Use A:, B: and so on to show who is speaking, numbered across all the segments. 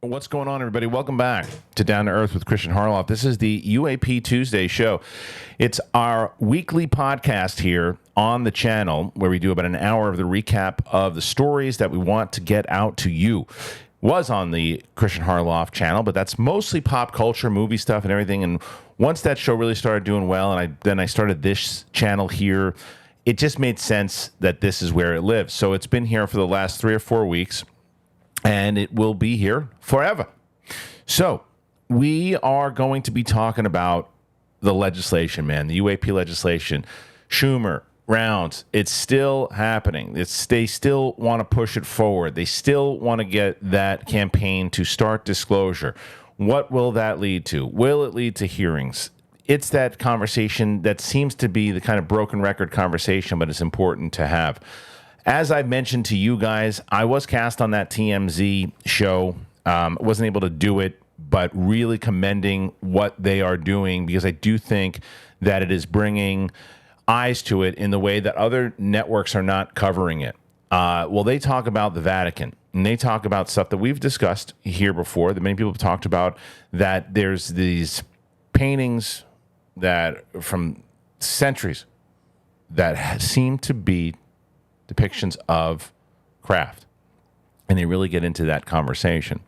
A: What's going on, everybody? Welcome back to Down to Earth with Kristian Harloff. This is the UAP Tuesday show. It's our weekly podcast here on the channel where we do about an hour of the recap of the stories that we want to get out to you. Was on the Kristian Harloff channel, but that's mostly pop culture, movie stuff, and everything. And once that show really started doing well, and then I started this channel here, it just made sense that this is where it lives. So it's been here for the last 3 or 4 weeks. And it will be here forever. So we are going to be talking about the legislation, man, the UAP legislation. Schumer, Rounds, it's still happening. They still want to push it forward. They still want to get that campaign to start disclosure. What will that lead to? Will it lead to hearings? It's that conversation that seems to be the kind of broken record conversation, but it's important to have. As I've mentioned to you guys, I was cast on that TMZ show. Wasn't able to do it, but really commending what they are doing because I do think that it is bringing eyes to it in the way that other networks are not covering it. Well, they talk about the Vatican, and they talk about stuff that we've discussed here before, that many people have talked about, that there's these paintings that from centuries that seem to be depictions of craft, and they really get into that conversation.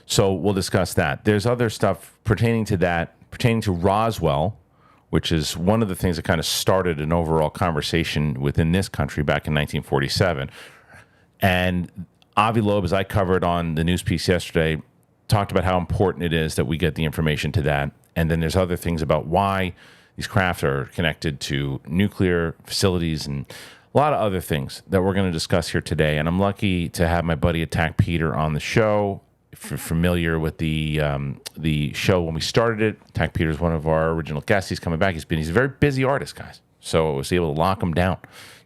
A: So we'll discuss that. There's other stuff pertaining to that, pertaining to Roswell, which is one of the things that kind of started an overall conversation within this country back in 1947. And Avi Loeb, as I covered on the news piece yesterday, talked about how important it is that we get the information to that. And then there's other things about why these craft are connected to nuclear facilities and a lot of other things that we're going to discuss here today. And I'm lucky to have my buddy Attack Peter on the show. If you're familiar with the show when we started it, Attack Peter is one of our original guests. He's coming back. He's a very busy artist, guys. So I was able to lock him down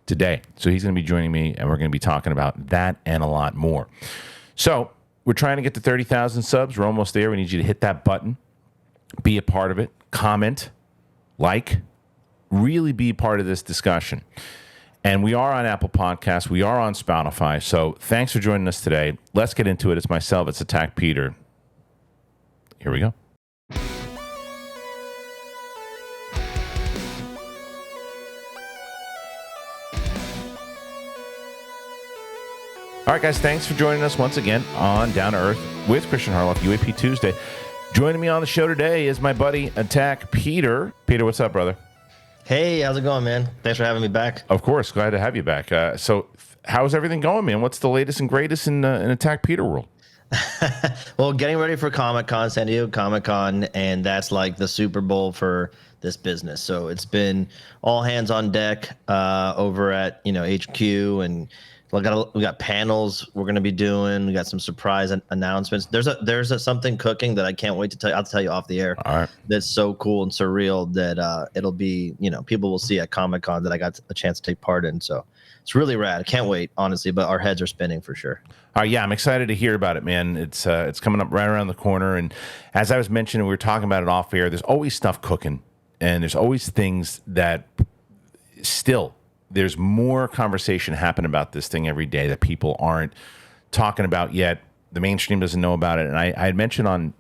A: today. So he's going to be joining me, and we're going to be talking about that and a lot more. So we're trying to get to 30,000 subs. We're almost there. We need you to hit that button, be a part of it, comment, like, really be a part of this discussion. And we are on Apple Podcasts. We are on Spotify. So thanks for joining us today. Let's get into it. It's myself. It's Attack Peter. Here we go. All right, guys. Thanks for joining us once again on Down to Earth with Kristian Harloff, UAP Tuesday. Joining me on the show today is my buddy Attack Peter. Peter, what's up, brother?
B: Hey, how's it going, man? Thanks for having me back.
A: Of course. Glad to have you back. So how's everything going, man? What's the latest and greatest in Attack Peter world?
B: Well, getting ready for Comic-Con, San Diego Comic-Con, and that's like the Super Bowl for this business. So it's been all hands on deck over at HQ, and we got panels we're going to be doing. We got some surprise announcements. There's something cooking that I can't wait to tell you. I'll tell you off the air.
A: All right.
B: That's so cool and surreal that it'll be, people will see at Comic-Con that I got a chance to take part in. So it's really rad. I can't wait, honestly, but our heads are spinning for sure.
A: Yeah, I'm excited to hear about it, man. It's coming up right around the corner. And as I was mentioning, we were talking about it off air. There's always stuff cooking, and there's always things that still there's more conversation happening about this thing every day that people aren't talking about yet. The mainstream doesn't know about it. And I had mentioned on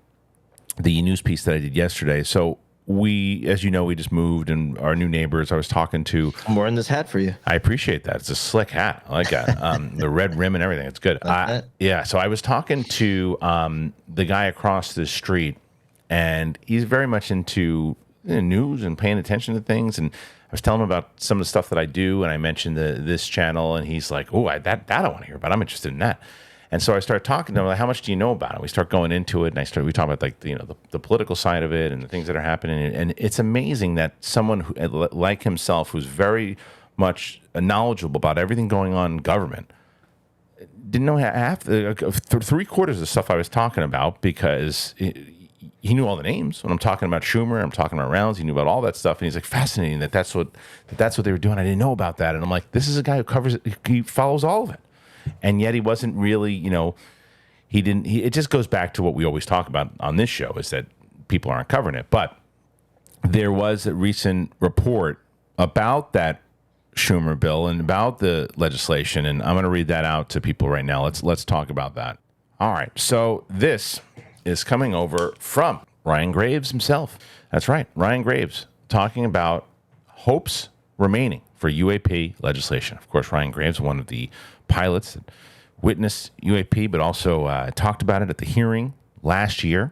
A: the news piece that I did yesterday. So we, as you know, we just moved, and our new neighbors I was talking to.
B: I'm wearing this hat for you.
A: I appreciate that. It's a slick hat. I like that. The red rim and everything. It's good. Yeah. So I was talking to the guy across the street, and he's very much into news and paying attention to things. And I was telling him about some of the stuff that I do, and I mentioned this channel, and he's like, "Oh, that I want to hear about. I'm interested in that." And so I started talking to him, like, "How much do you know about it?" We start going into it, and we talk about like the political side of it and the things that are happening. And it's amazing that someone who, like himself, who's very much knowledgeable about everything going on in government, didn't know half, three-quarters of the stuff I was talking about because he knew all the names. When I'm talking about Schumer, I'm talking about Rounds, he knew about all that stuff. And he's like, fascinating that's what they were doing. I didn't know about that. And I'm like, this is a guy who covers it. He follows all of it. And yet he wasn't really, it just goes back to what we always talk about on this show, is that people aren't covering it. But there was a recent report about that Schumer bill and about the legislation. And I'm going to read that out to people right now. Let's talk about that. All right, so this is coming over from Ryan Graves himself. That's right, Ryan Graves talking about hopes remaining for UAP legislation. Of course, Ryan Graves, one of the pilots that witnessed UAP, but also talked about it at the hearing last year.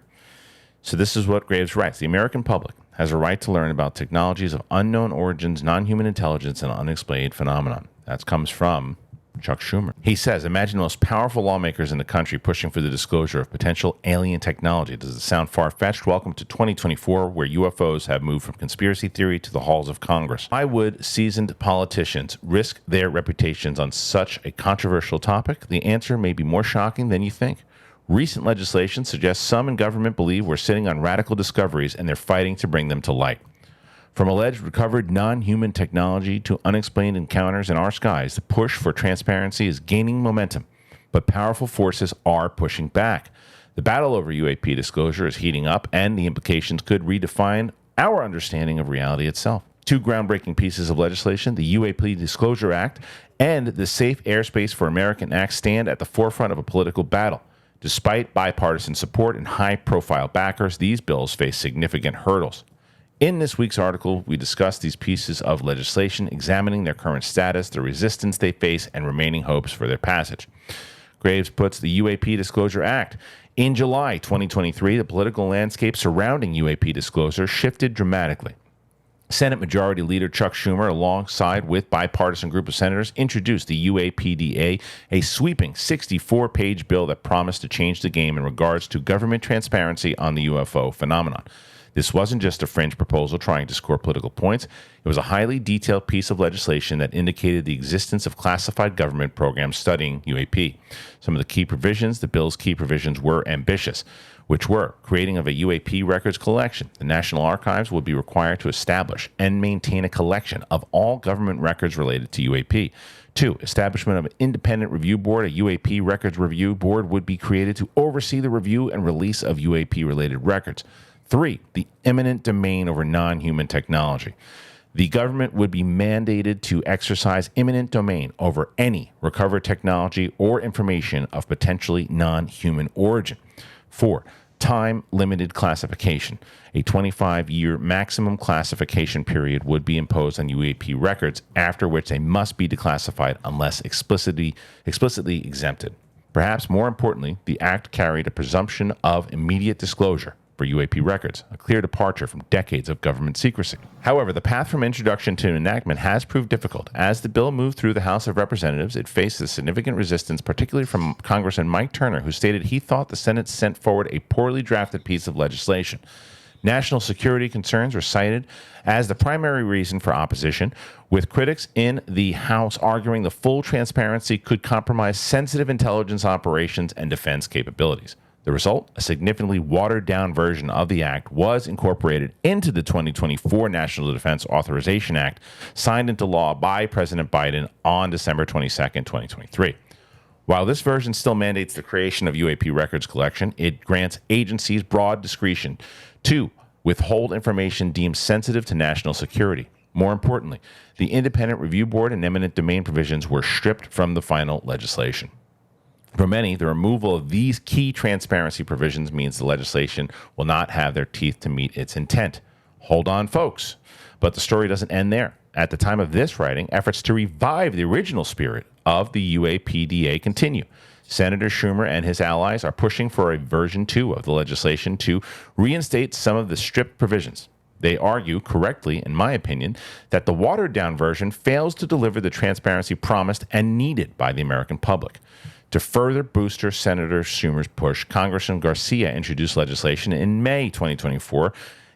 A: So this is what Graves writes. The American public has a right to learn about technologies of unknown origins, non-human intelligence, and unexplained phenomenon. That comes from Chuck Schumer. He says, imagine the most powerful lawmakers in the country pushing for the disclosure of potential alien technology. Does it sound far-fetched? Welcome to 2024, where UFOs have moved from conspiracy theory to the halls of Congress. Why would seasoned politicians risk their reputations on such a controversial topic? The answer may be more shocking than you think. Recent legislation suggests some in government believe we're sitting on radical discoveries and they're fighting to bring them to light. From alleged recovered non-human technology to unexplained encounters in our skies, the push for transparency is gaining momentum, but powerful forces are pushing back. The battle over UAP disclosure is heating up, and the implications could redefine our understanding of reality itself. Two groundbreaking pieces of legislation, the UAP Disclosure Act and the Safe Airspace for American Act, stand at the forefront of a political battle. Despite bipartisan support and high-profile backers, these bills face significant hurdles. In this week's article, we discuss these pieces of legislation, examining their current status, the resistance they face, and remaining hopes for their passage. Graves puts the UAP Disclosure Act. In July 2023, the political landscape surrounding UAP disclosure shifted dramatically. Senate Majority Leader Chuck Schumer, alongside with bipartisan group of senators, introduced the UAPDA, a sweeping 64-page bill that promised to change the game in regards to government transparency on the UFO phenomenon. This wasn't just a fringe proposal trying to score political points. It was a highly detailed piece of legislation that indicated the existence of classified government programs studying UAP. Some of the key provisions, the bill's key provisions, were ambitious, which were creating of a UAP records collection. The National Archives would be required to establish and maintain a collection of all government records related to UAP. 2, establishment of an independent review board. A UAP records review board would be created to oversee the review and release of UAP-related records. 3, the eminent domain over non-human technology. The government would be mandated to exercise eminent domain over any recovered technology or information of potentially non-human origin. 4, time-limited classification. A 25-year maximum classification period would be imposed on UAP records, after which they must be declassified unless explicitly exempted. Perhaps more importantly, the act carried a presumption of immediate disclosure for UAP records, a clear departure from decades of government secrecy. However, the path from introduction to enactment has proved difficult. As the bill moved through the House of Representatives, it faced a significant resistance, particularly from Congressman Mike Turner, who stated he thought the Senate sent forward a poorly drafted piece of legislation. National security concerns were cited as the primary reason for opposition, with critics in the House arguing the full transparency could compromise sensitive intelligence operations and defense capabilities. The result, a significantly watered-down version of the act, was incorporated into the 2024 National Defense Authorization Act, signed into law by President Biden on December 22, 2023. While this version still mandates the creation of UAP records collection, it grants agencies broad discretion to withhold information deemed sensitive to national security. More importantly, the independent review board and eminent domain provisions were stripped from the final legislation. For many, the removal of these key transparency provisions means the legislation will not have their teeth to meet its intent. Hold on, folks. But the story doesn't end there. At the time of this writing, efforts to revive the original spirit of the UAPDA continue. Senator Schumer and his allies are pushing for a version 2 of the legislation to reinstate some of the stripped provisions. They argue, correctly in my opinion, that the watered-down version fails to deliver the transparency promised and needed by the American public. To further boost Senator Schumer's push, Congressman Garcia introduced legislation in May 2024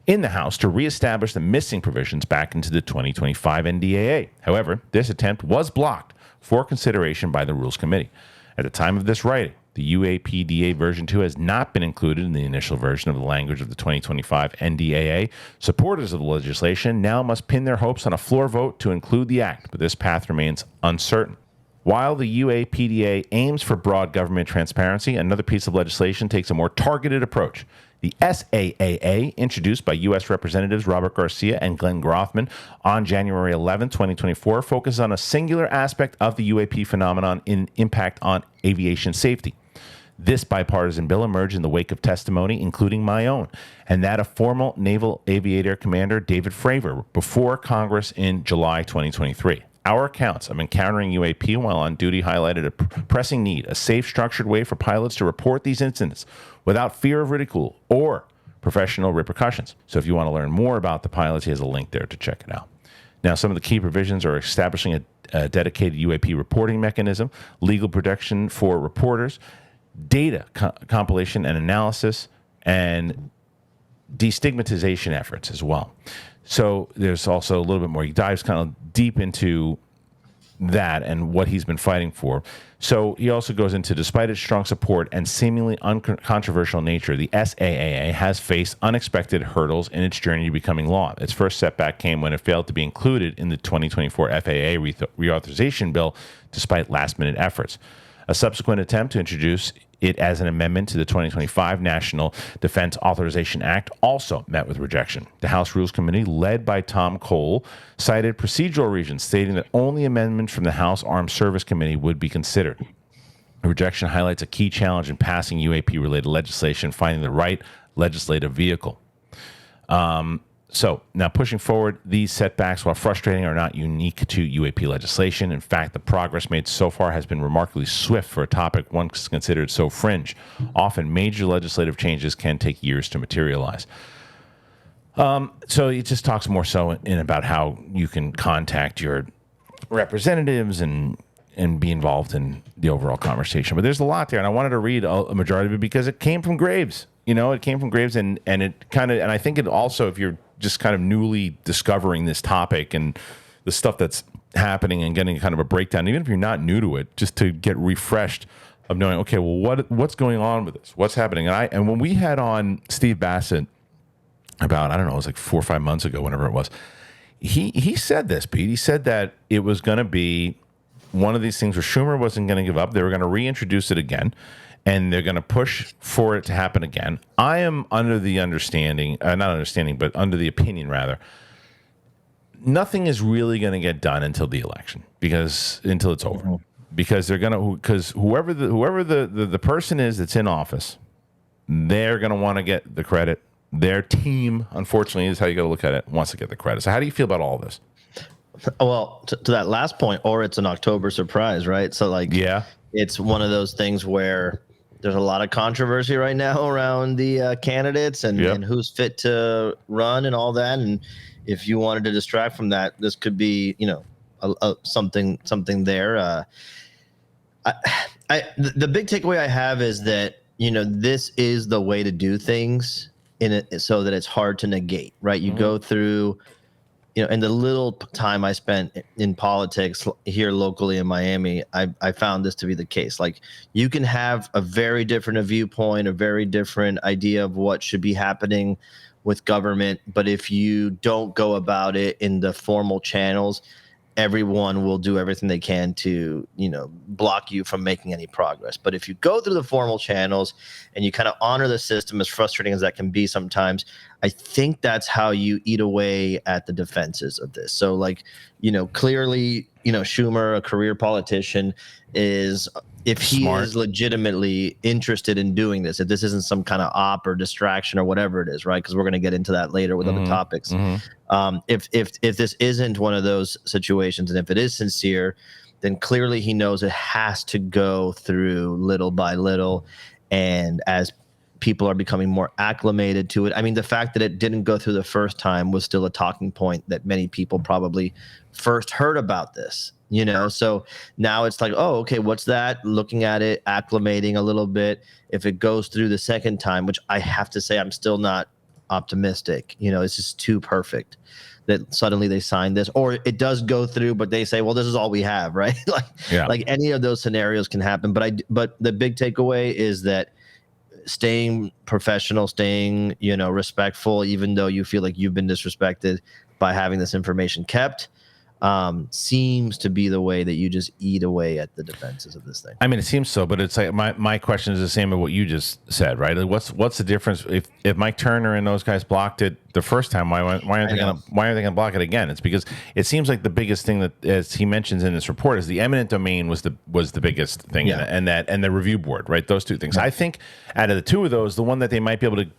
A: in the House to reestablish the missing provisions back into the 2025 NDAA. However, this attempt was blocked for consideration by the Rules Committee. At the time of this writing, the UAPDA version 2 has not been included in the initial version of the language of the 2025 NDAA. Supporters of the legislation now must pin their hopes on a floor vote to include the act, but this path remains uncertain. While the UAPDA aims for broad government transparency, another piece of legislation takes a more targeted approach. The SAAA, introduced by U.S. Representatives Robert Garcia and Glenn Grothman on January 11, 2024, focuses on a singular aspect of the UAP phenomenon in impact on aviation safety. This bipartisan bill emerged in the wake of testimony, including my own, and that of former Naval Aviator Commander David Fravor before Congress in July 2023. Our accounts of encountering UAP while on duty highlighted a pressing need, a safe, structured way for pilots to report these incidents without fear of ridicule or professional repercussions. So if you want to learn more about the pilots, he has a link there to check it out. Now, some of the key provisions are establishing a dedicated UAP reporting mechanism, legal protection for reporters, data compilation and analysis, and destigmatization efforts as well. So there's also a little bit more. He dives kind of deep into that and what he's been fighting for. So he also goes into, despite its strong support and seemingly uncontroversial nature, the SAAA has faced unexpected hurdles in its journey to becoming law. Its first setback came when it failed to be included in the 2024 FAA reauthorization bill, despite last-minute efforts. A subsequent attempt to introduce it as an amendment to the 2025 National Defense Authorization Act also met with rejection. The House Rules Committee, led by Tom Cole, cited procedural reasons, stating that only amendments from the House Armed Service Committee would be considered. The rejection highlights a key challenge in passing UAP-related legislation, finding the right legislative vehicle. So now pushing forward, these setbacks, while frustrating, are not unique to UAP legislation. In fact, the progress made so far has been remarkably swift for a topic once considered so fringe. Often, major legislative changes can take years to materialize. So it just talks more so in about how you can contact your representatives and be involved in the overall conversation. But there's a lot there, and I wanted to read a majority of it because it came from Graves. You know, it came from Graves, and it kind of, and I think it also, if you're just kind of newly discovering this topic and the stuff that's happening and getting kind of a breakdown, even if you're not new to it, just to get refreshed of knowing, okay, well, what's going on with this? What's happening? And when we had on Steve Bassett about, I don't know, it was like 4 or 5 months ago, whenever it was, he said this, Pete. He said that it was going to be one of these things where Schumer wasn't going to give up. They were going to reintroduce it again, and they're going to push for it to happen again. I am under the understanding, but under the opinion, rather, nothing is really going to get done until the election, until it's over. Because whoever the person is that's in office, they're going to want to get the credit. Their team, unfortunately, is how you got to look at it, wants to get the credit. So how do you feel about all this?
B: Well, to that last point, or it's an October surprise, right? So it's one of those things where there's a lot of controversy right now around the candidates and who's fit to run and all that. And if you wanted to distract from that, this could be, something there. The big takeaway I have is that, this is the way to do things in it so that it's hard to negate, right? You go through, in the little time I spent in politics here locally in Miami, I found this to be the case. Like, you can have a very different viewpoint, a very different idea of what should be happening with government, but if you don't go about it in the formal channels, everyone will do everything they can to, block you from making any progress. But if you go through the formal channels and you kind of honor the system, as frustrating as that can be sometimes, I think that's how you eat away at the defenses of this. So, clearly, Schumer, a career politician, is, if he
A: Smart.
B: is legitimately interested in doing this, if this isn't some kind of op or distraction or whatever it is, right? Because we're going to get into that later with other topics. If this isn't one of those situations, and if it is sincere, then clearly he knows it has to go through little by little. And as people are becoming more acclimated to it, I mean, the fact that it didn't go through the first time was still a talking point that many people probably first heard about this. So now it's like, oh, okay, what's that? Looking at it, acclimating a little bit. If it goes through the second time, which I have to say I'm still not optimistic, it's just too perfect that suddenly they sign this, or it does go through, but they say, well, this is all we have, right? Like any of those scenarios can happen. But the big takeaway is that staying professional, staying, respectful, even though you feel like you've been disrespected by having this information kept. seems to be the way that you just eat away at the defenses of this thing.
A: I mean, it seems so, but it's like my question is the same as what you just said, right? Like what's the difference if Mike Turner and those guys blocked it the first time? Why aren't they gonna block it again? It's because it seems like the biggest thing that, as he mentions in this report, is the eminent domain was the biggest thing, and the review board, right? Those two things. I think out of the two of those, the one that they might be able to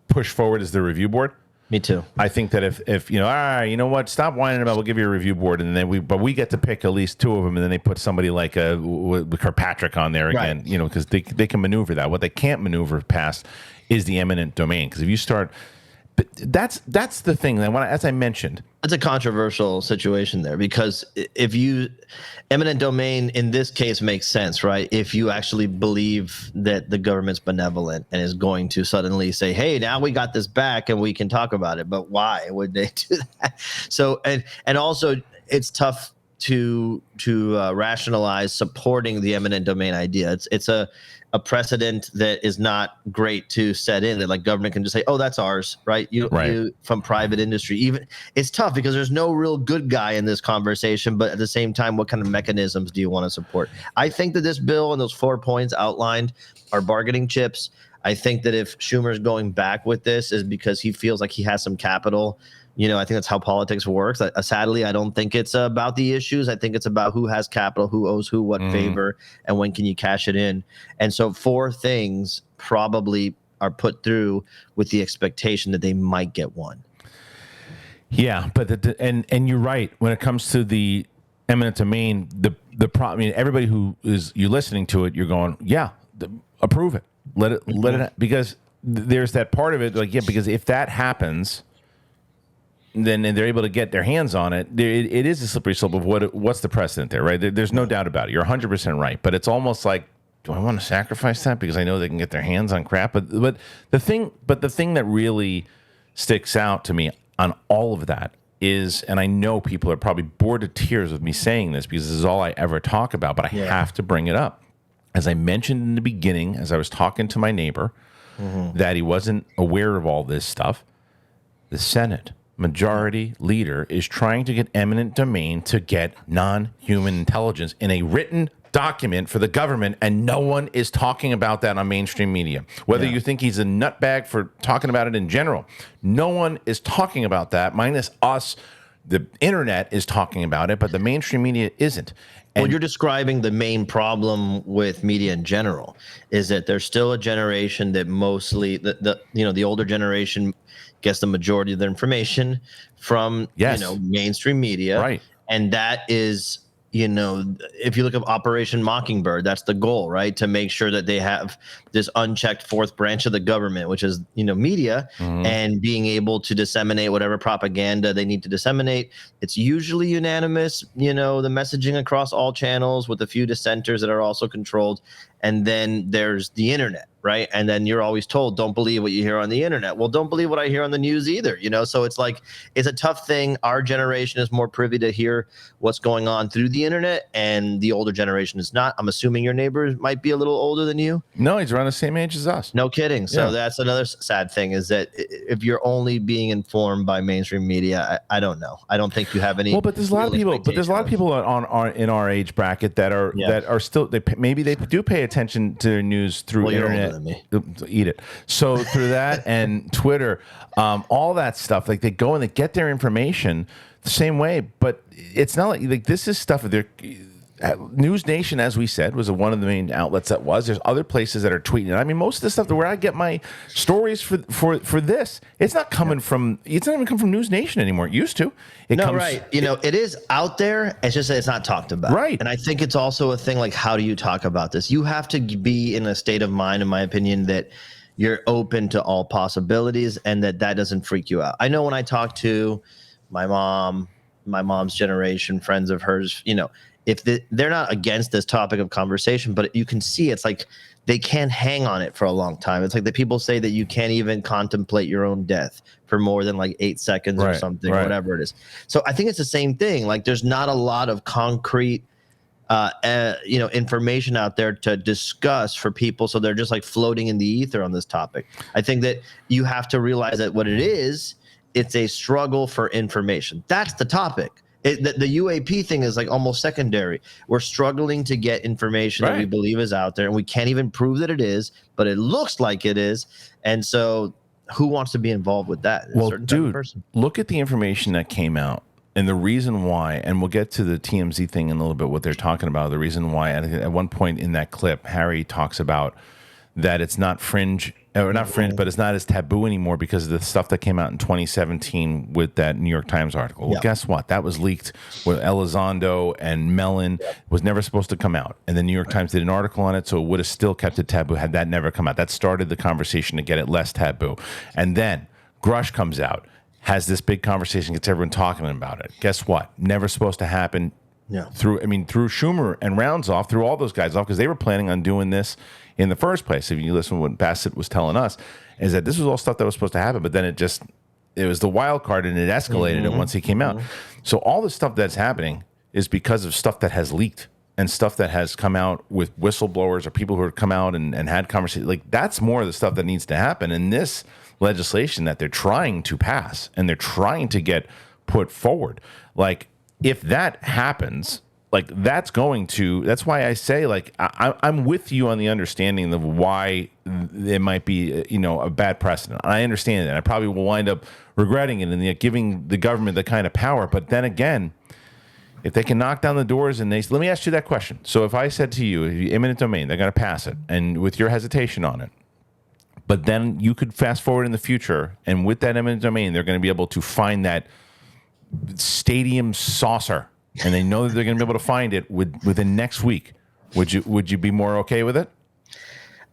A: push forward is the review board.
B: Me too.
A: I think that if all right, you know what, stop whining about, we'll give you a review board, and then we get to pick at least two of them, and then they put somebody like Kirkpatrick on there again,
B: Right.
A: because they can maneuver that. What they can't maneuver past is the eminent domain, because if you start, but that's the thing that as I mentioned,
B: it's a controversial situation there, because if you eminent domain in this case makes sense, right? If you actually believe that the government's benevolent and is going to suddenly say, hey, now we got this back and we can talk about it, but why would they do that? So and also it's tough to rationalize supporting the eminent domain idea. It's a precedent that is not great to set in, that like government can just say, oh, that's ours, right? You from private industry. Even it's tough because there's no real good guy in this conversation, but at the same time, what kind of mechanisms do you want to support? I think that this bill and those 4 points outlined are bargaining chips. I think that if Schumer's going back with this is because he feels like he has some capital. I think that's how politics works. Sadly, I don't think it's about the issues. I think it's about who has capital, who owes who what favor, and when can you cash it in. And so 4 things probably are put through with the expectation that they might get one.
A: Yeah, but and you're right when it comes to the eminent domain. The problem. I mean, everybody who is you listening to it, you're going, approve it, let it, because there's that part of it, like because if that happens, then they're able to get their hands on it. It is a slippery slope of what's the precedent there, right? There's no doubt about it. You're 100% right. But it's almost like, do I want to sacrifice that because I know they can get their hands on crap? But the thing that really sticks out to me on all of that is, and I know people are probably bored to tears with me saying this because this is all I ever talk about, but I have to bring it up. As I mentioned in the beginning, as I was talking to my neighbor, that he wasn't aware of all this stuff, the Senate majority leader is trying to get eminent domain to get non-human intelligence in a written document for the government, and no one is talking about that on mainstream media. Whether you think he's a nutbag for talking about it in general, no one is talking about that, minus us. The internet is talking about it, but the mainstream media isn't. And
B: you're describing the main problem with media in general, is that there's still a generation that mostly the older generation gets the majority of their information from mainstream media,
A: right?
B: And that is, if you look at Operation Mockingbird, that's the goal, right? To make sure that they have this unchecked 4th branch of the government, which is media, and being able to disseminate whatever propaganda they need to disseminate. It's usually unanimous, the messaging across all channels with a few dissenters that are also controlled. And then there's the internet, right? And then you're always told, don't believe what you hear on the internet. Well, don't believe what I hear on the news either, So it's like, it's a tough thing. Our generation is more privy to hear what's going on through the internet, and the older generation is not. I'm assuming your neighbor might be a little older than you.
A: No, he's around the same age as us.
B: No kidding. So that's another sad thing, is that if you're only being informed by mainstream media, I don't know. I don't think you have any.
A: Well, but there's a lot of people. But there's a lot of people in our age bracket that are still. Maybe they do pay attention to their news through internet.
B: You're older than me.
A: Eat it. So through that and Twitter, all that stuff. Like they go and they get their information the same way. But it's not like this is stuff that they're. News Nation, as we said, was one of the main outlets that was. There's other places that are tweeting. I mean, most of the stuff where I get my stories for this, it's not coming from. It's not even come from News Nation anymore. It used to.
B: Right. It is out there. It's just that it's not talked about.
A: Right.
B: And I think it's also a thing like, how do you talk about this? You have to be in a state of mind, in my opinion, that you're open to all possibilities and that doesn't freak you out. I know when I talk to my mom's generation, friends of hers, if they're not against this topic of conversation, but you can see it's like they can't hang on it for a long time. It's like the people say that you can't even contemplate your own death for more than like 8 seconds or something, whatever it is. So I think it's the same thing. Like there's not a lot of concrete, information out there to discuss for people. So they're just like floating in the ether on this topic. I think that you have to realize that what it is, it's a struggle for information. That's the topic. The UAP thing is like almost secondary. We're struggling to get information that we believe is out there, and we can't even prove that it is, but it looks like it is. And so who wants to be involved with that?
A: Well, dude, look at the information that came out and the reason why, and we'll get to the TMZ thing in a little bit, what they're talking about, the reason why at one point in that clip, Harry talks about that it's not fringe, or not fringe, but it's not as taboo anymore because of the stuff that came out in 2017 with that New York Times article. Well, guess what? That was leaked with Elizondo and Mellon. Was never supposed to come out. And the New York Times did an article on it, so it would have still kept it taboo had that never come out. That started the conversation to get it less taboo. And then Grush comes out, has this big conversation, gets everyone talking about it. Guess what? Never supposed to happen.
B: Yeah.
A: Through Schumer and Rounds off, threw all those guys off because they were planning on doing this in the first place. If you listen to what Bassett was telling us, is that this was all stuff that was supposed to happen, but then it was the wild card and it escalated it once he came out. So all the stuff that's happening is because of stuff that has leaked and stuff that has come out with whistleblowers or people who have come out and had conversations. Like, that's more of the stuff that needs to happen. And this legislation that they're trying to pass and they're trying to get put forward, like, if that happens, like, that's why I say, like, I'm with you on the understanding of why it might be, a bad precedent. I understand that. I probably will wind up regretting it and giving the government the kind of power. But then again, if they can knock down the doors and let me ask you that question. So if I said to you, eminent domain, they're going to pass it, and with your hesitation on it, but then you could fast forward in the future, and with that eminent domain, they're going to be able to find that stadium saucer, and they know that they're going to be able to find it within next week. Would you be more okay with it?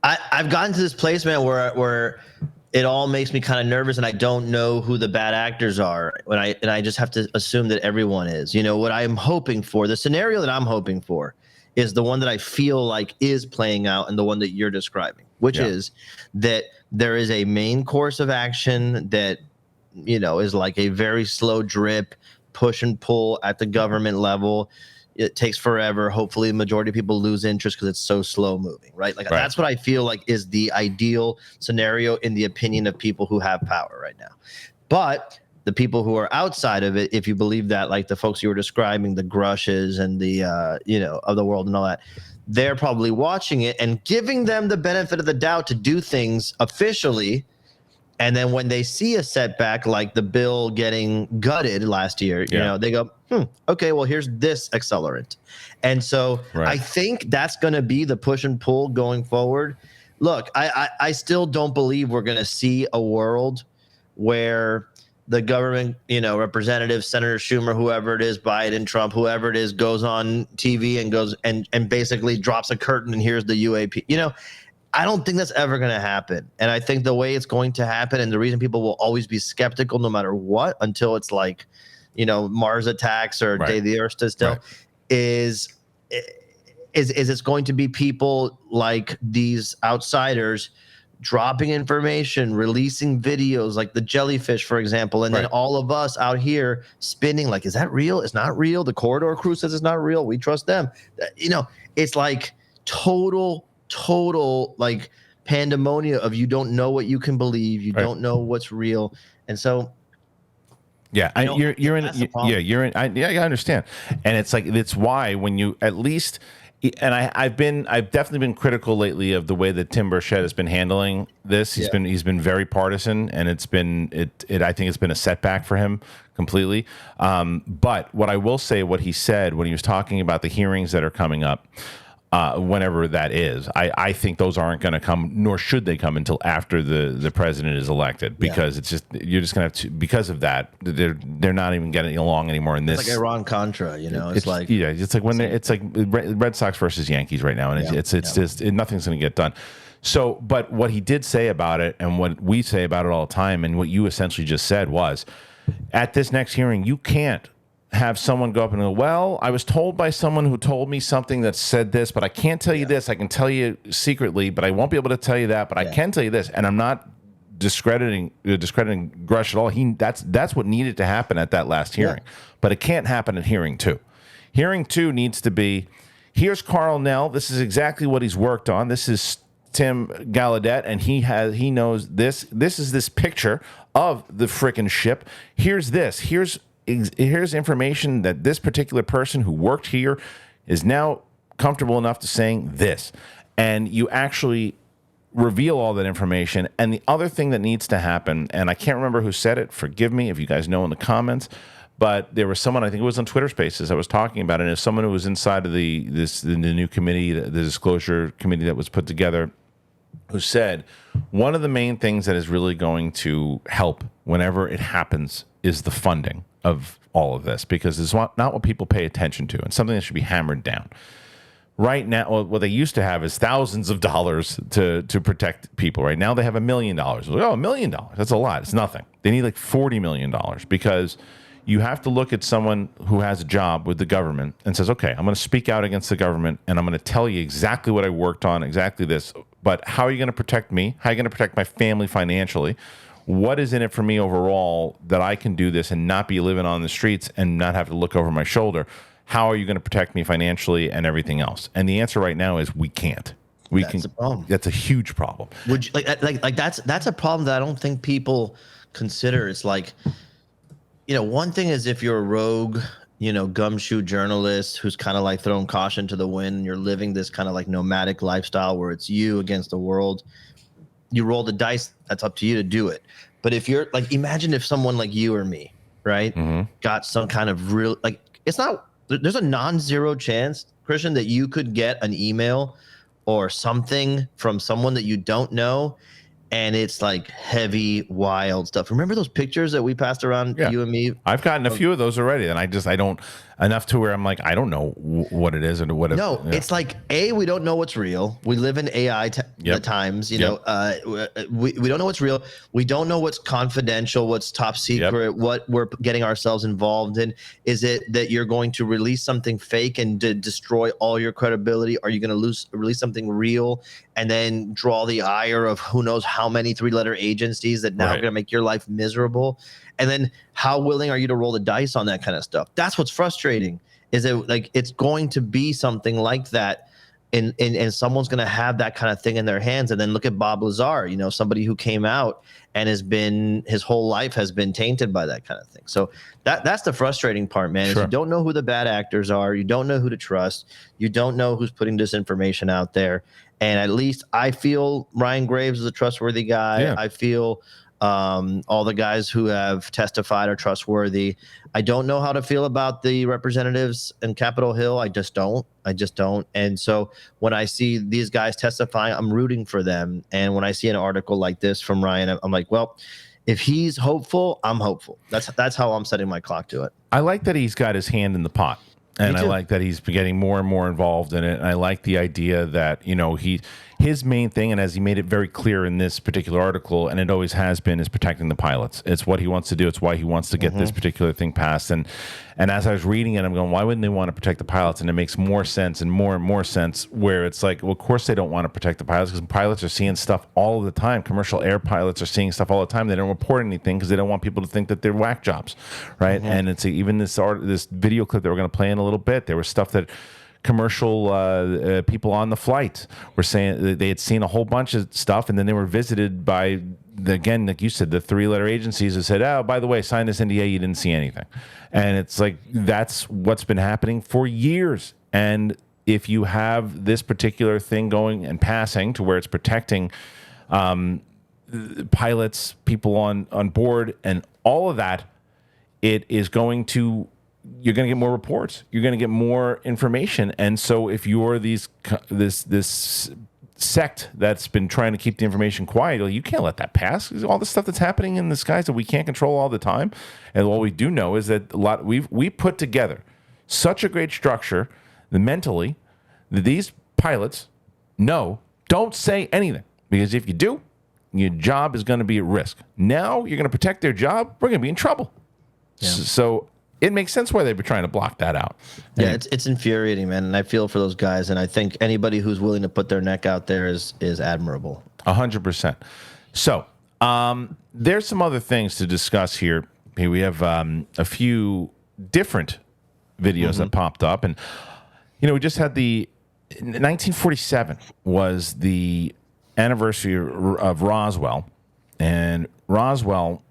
B: I've gotten to this place, man, where it all makes me kind of nervous, and I don't know who the bad actors are. And I just have to assume that everyone is. What I'm hoping for, the scenario that I'm hoping for, is the one that I feel like is playing out, and the one that you're describing, which is that there is a main course of action that is like a very slow drip, push and pull at the government level. It takes forever. Hopefully the majority of people lose interest because it's so slow moving, right? Like, that's what I feel like is the ideal scenario in the opinion of people who have power right now. But the people who are outside of it, if you believe that, like the folks you were describing, the Grushes and the, of the world and all that, they're probably watching it and giving them the benefit of the doubt to do things officially. And then when they see a setback, like the bill getting gutted last year, they go, okay, well, here's this accelerant. And so I think that's going to be the push and pull going forward. Look, I still don't believe we're going to see a world where the government, representative, Senator Schumer, whoever it is, Biden, Trump, whoever it is, goes on TV and goes and basically drops a curtain and here's the UAP. I don't think that's ever going to happen. And I think the way it's going to happen, and the reason people will always be skeptical no matter what, until it's like, Mars attacks or Day the Earth stood still, is it's going to be people like these outsiders dropping information, releasing videos like the jellyfish, for example, and then all of us out here spinning like, is that real? It's not real. The corridor crew says it's not real. We trust them. It's like total like pandemonium of you don't know what you can believe, you don't know what's real. And so
A: I understand. And it's like, it's why when you at least, and I've definitely been critical lately of the way that Tim Burchett has been handling this. He's been very partisan, and I think it's been a setback for him completely. But what I will say, what he said when he was talking about the hearings that are coming up, whenever that is, I think those aren't going to come, nor should they come, until after the president is elected, because it's just, you're just going to have to, because of that, they're not even getting along anymore in this.
B: It's like Iran Contra, it's like,
A: it's like when it's like Red Sox versus Yankees right now, and it's just nothing's going to get done. So, but what he did say about it, and what we say about it all the time, and what you essentially just said was, at this next hearing, you can't have someone go up and go, well, I was told by someone who told me something that said this, but I can't tell you this. I can tell you secretly, but I won't be able to tell you that, but I can tell you this. And I'm not discrediting Grush at all. That's what needed to happen at that last hearing. But it can't happen at hearing 2. Hearing 2 needs to be, here's Carl Nell. This is exactly what he's worked on. This is Tim Gallaudet, and he knows this. This is this picture of the frickin' ship. Here's this. here's information that this particular person who worked here is now comfortable enough to saying this. And you actually reveal all that information. And the other thing that needs to happen, and I can't remember who said it, forgive me if you guys know in the comments, but there was someone, I think it was on Twitter Spaces, I was talking about it, and it's someone who was inside of the new committee, the disclosure committee that was put together, who said one of the main things that is really going to help whenever it happens is the funding of all of this, because it's not what people pay attention to, and something that should be hammered down. Right now, well, what they used to have is thousands of dollars to protect people. Right now, they have $1 million. Like, oh, $1 million. That's a lot. It's nothing. They need like $40 million, because you have to look at someone who has a job with the government and says, okay, I'm going to speak out against the government, and I'm going to tell you exactly what I worked on, exactly this. But how are you going to protect me? How are you going to protect my family financially? What is in it for me overall that I can do this and not be living on the streets and not have to look over my shoulder? How are you going to protect me financially and everything else? And the answer right now is we can't.
B: That's a problem.
A: That's a huge problem.
B: Would you, like that's a problem that I don't think people consider. It's like, one thing is if you're a rogue, gumshoe journalist who's kind of like throwing caution to the wind, and you're living this kind of like nomadic lifestyle where it's you against the world. You roll the dice. That's up to you to do it. But if you're like, imagine if someone like you or me, right, got some kind of real, like, it's not. There's a non-zero chance, Kristian, that you could get an email or something from someone that you don't know, and it's like heavy, wild stuff. Remember those pictures that we passed around, you and me?
A: I've gotten a few of those already, and I don't enough to where I'm like, I don't know what it is or what.
B: No, it's like we don't know what's real. We live in AI times. We don't know what's real. We don't know what's confidential, what's top secret, what we're getting ourselves involved in. Is it that you're going to release something fake and destroy all your credibility? Are you going to release something real and then draw the ire of who knows how many 3-letter agencies that now are going to make your life miserable? And then how willing are you to roll the dice on that kind of stuff? That's what's frustrating, is that like it's going to be something like that, and someone's going to have that kind of thing in their hands. And then look at Bob Lazar, somebody who came out and his whole life has been tainted by that kind of thing. So that's the frustrating part, man. Is you don't know who the bad actors are. You don't know who to trust. You don't know who's putting disinformation out there. And at least I feel Ryan Graves is a trustworthy guy. Yeah. I feel all the guys who have testified are trustworthy. I don't know how to feel about the representatives in Capitol Hill. I just don't. And so when I see these guys testifying, I'm rooting for them. And when I see an article like this from Ryan, I'm like, well, if he's hopeful, I'm hopeful. That's how I'm setting my clock to it.
A: I like that he's got his hand in the pot. And I like that he's getting more and more involved in it. And I like the idea that, his main thing, and as he made it very clear in this particular article, and it always has been, is protecting the pilots. It's what he wants to do. It's why he wants to get this particular thing passed. And as I was reading it, I'm going, why wouldn't they want to protect the pilots? And it makes more sense and more sense, where it's like, well, of course they don't want to protect the pilots, because pilots are seeing stuff all the time. Commercial air pilots are seeing stuff all the time. They don't report anything because they don't want people to think that they're whack jobs, right? And it's even this video clip that we're going to play in a little bit. There was stuff that commercial people on the flight were saying that they had seen a whole bunch of stuff, and then they were visited by, again, like you said, the 3-letter agencies who said, oh, by the way, sign this NDA, you didn't see anything. And it's like, that's what's been happening for years. And if you have this particular thing going and passing to where it's protecting pilots, people on board, and all of that, it is going to, you're going to get more reports. You're going to get more information. And so if you're this sect that's been trying to keep the information quiet, you can't let that pass. All the stuff that's happening in the skies that we can't control all the time. And all we do know is that we put together such a great structure mentally that these pilots don't say anything. Because if you do, your job is going to be at risk. Now you're going to protect their job. We're going to be in trouble. Yeah. So it makes sense why they were trying to block that out.
B: Yeah, it's infuriating, man. And I feel for those guys. And I think anybody who's willing to put their neck out there is admirable.
A: 100%. So there's some other things to discuss here. We have a few different videos that popped up. And, we just had 1947 was the anniversary of Roswell. And Roswell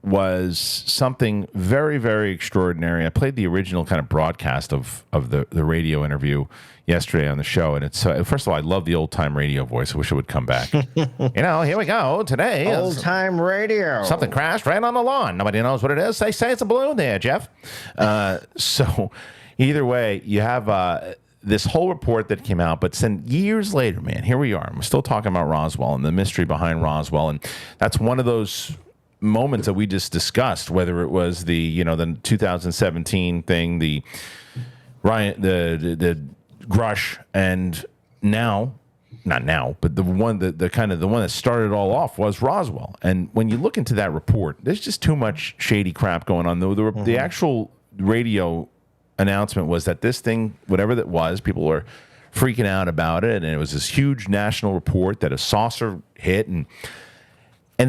A: was something very, very extraordinary. I played the original kind of broadcast of the radio interview yesterday on the show, and it's first of all, I love the old time radio voice. I wish it would come back. Here we go today.
B: Old time radio.
A: Something crashed right on the lawn. Nobody knows what it is. They say it's a balloon there, Jeff. So either way, you have this whole report that came out, but then years later, man, here we are. And we're still talking about Roswell and the mystery behind Roswell, and that's one of those moments that we just discussed, whether it was the 2017 thing, the Grush, and not now, but the one that started it all off was Roswell. And when you look into that report, there's just too much shady crap going on. The actual radio announcement was that this thing, whatever that was, people were freaking out about it, and it was this huge national report that a saucer hit, and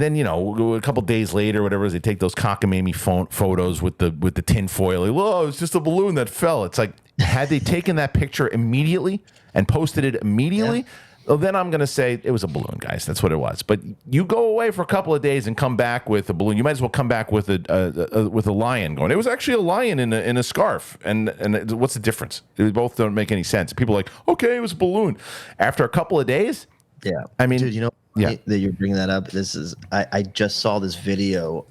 A: then, a couple days later, whatever, they take those cockamamie photos with the tin foil. Like, whoa, it's just a balloon that fell. It's like, had they taken that picture immediately and posted it immediately, well, then I'm going to say it was a balloon, guys. That's what it was. But you go away for a couple of days and come back with a balloon. You might as well come back with a lion going. It was actually a lion in a scarf. And what's the difference? They both don't make any sense. People are like, okay, it was a balloon. After a couple of days,
B: yeah.
A: I mean,
B: dude, that you're bringing that up. I just saw this video.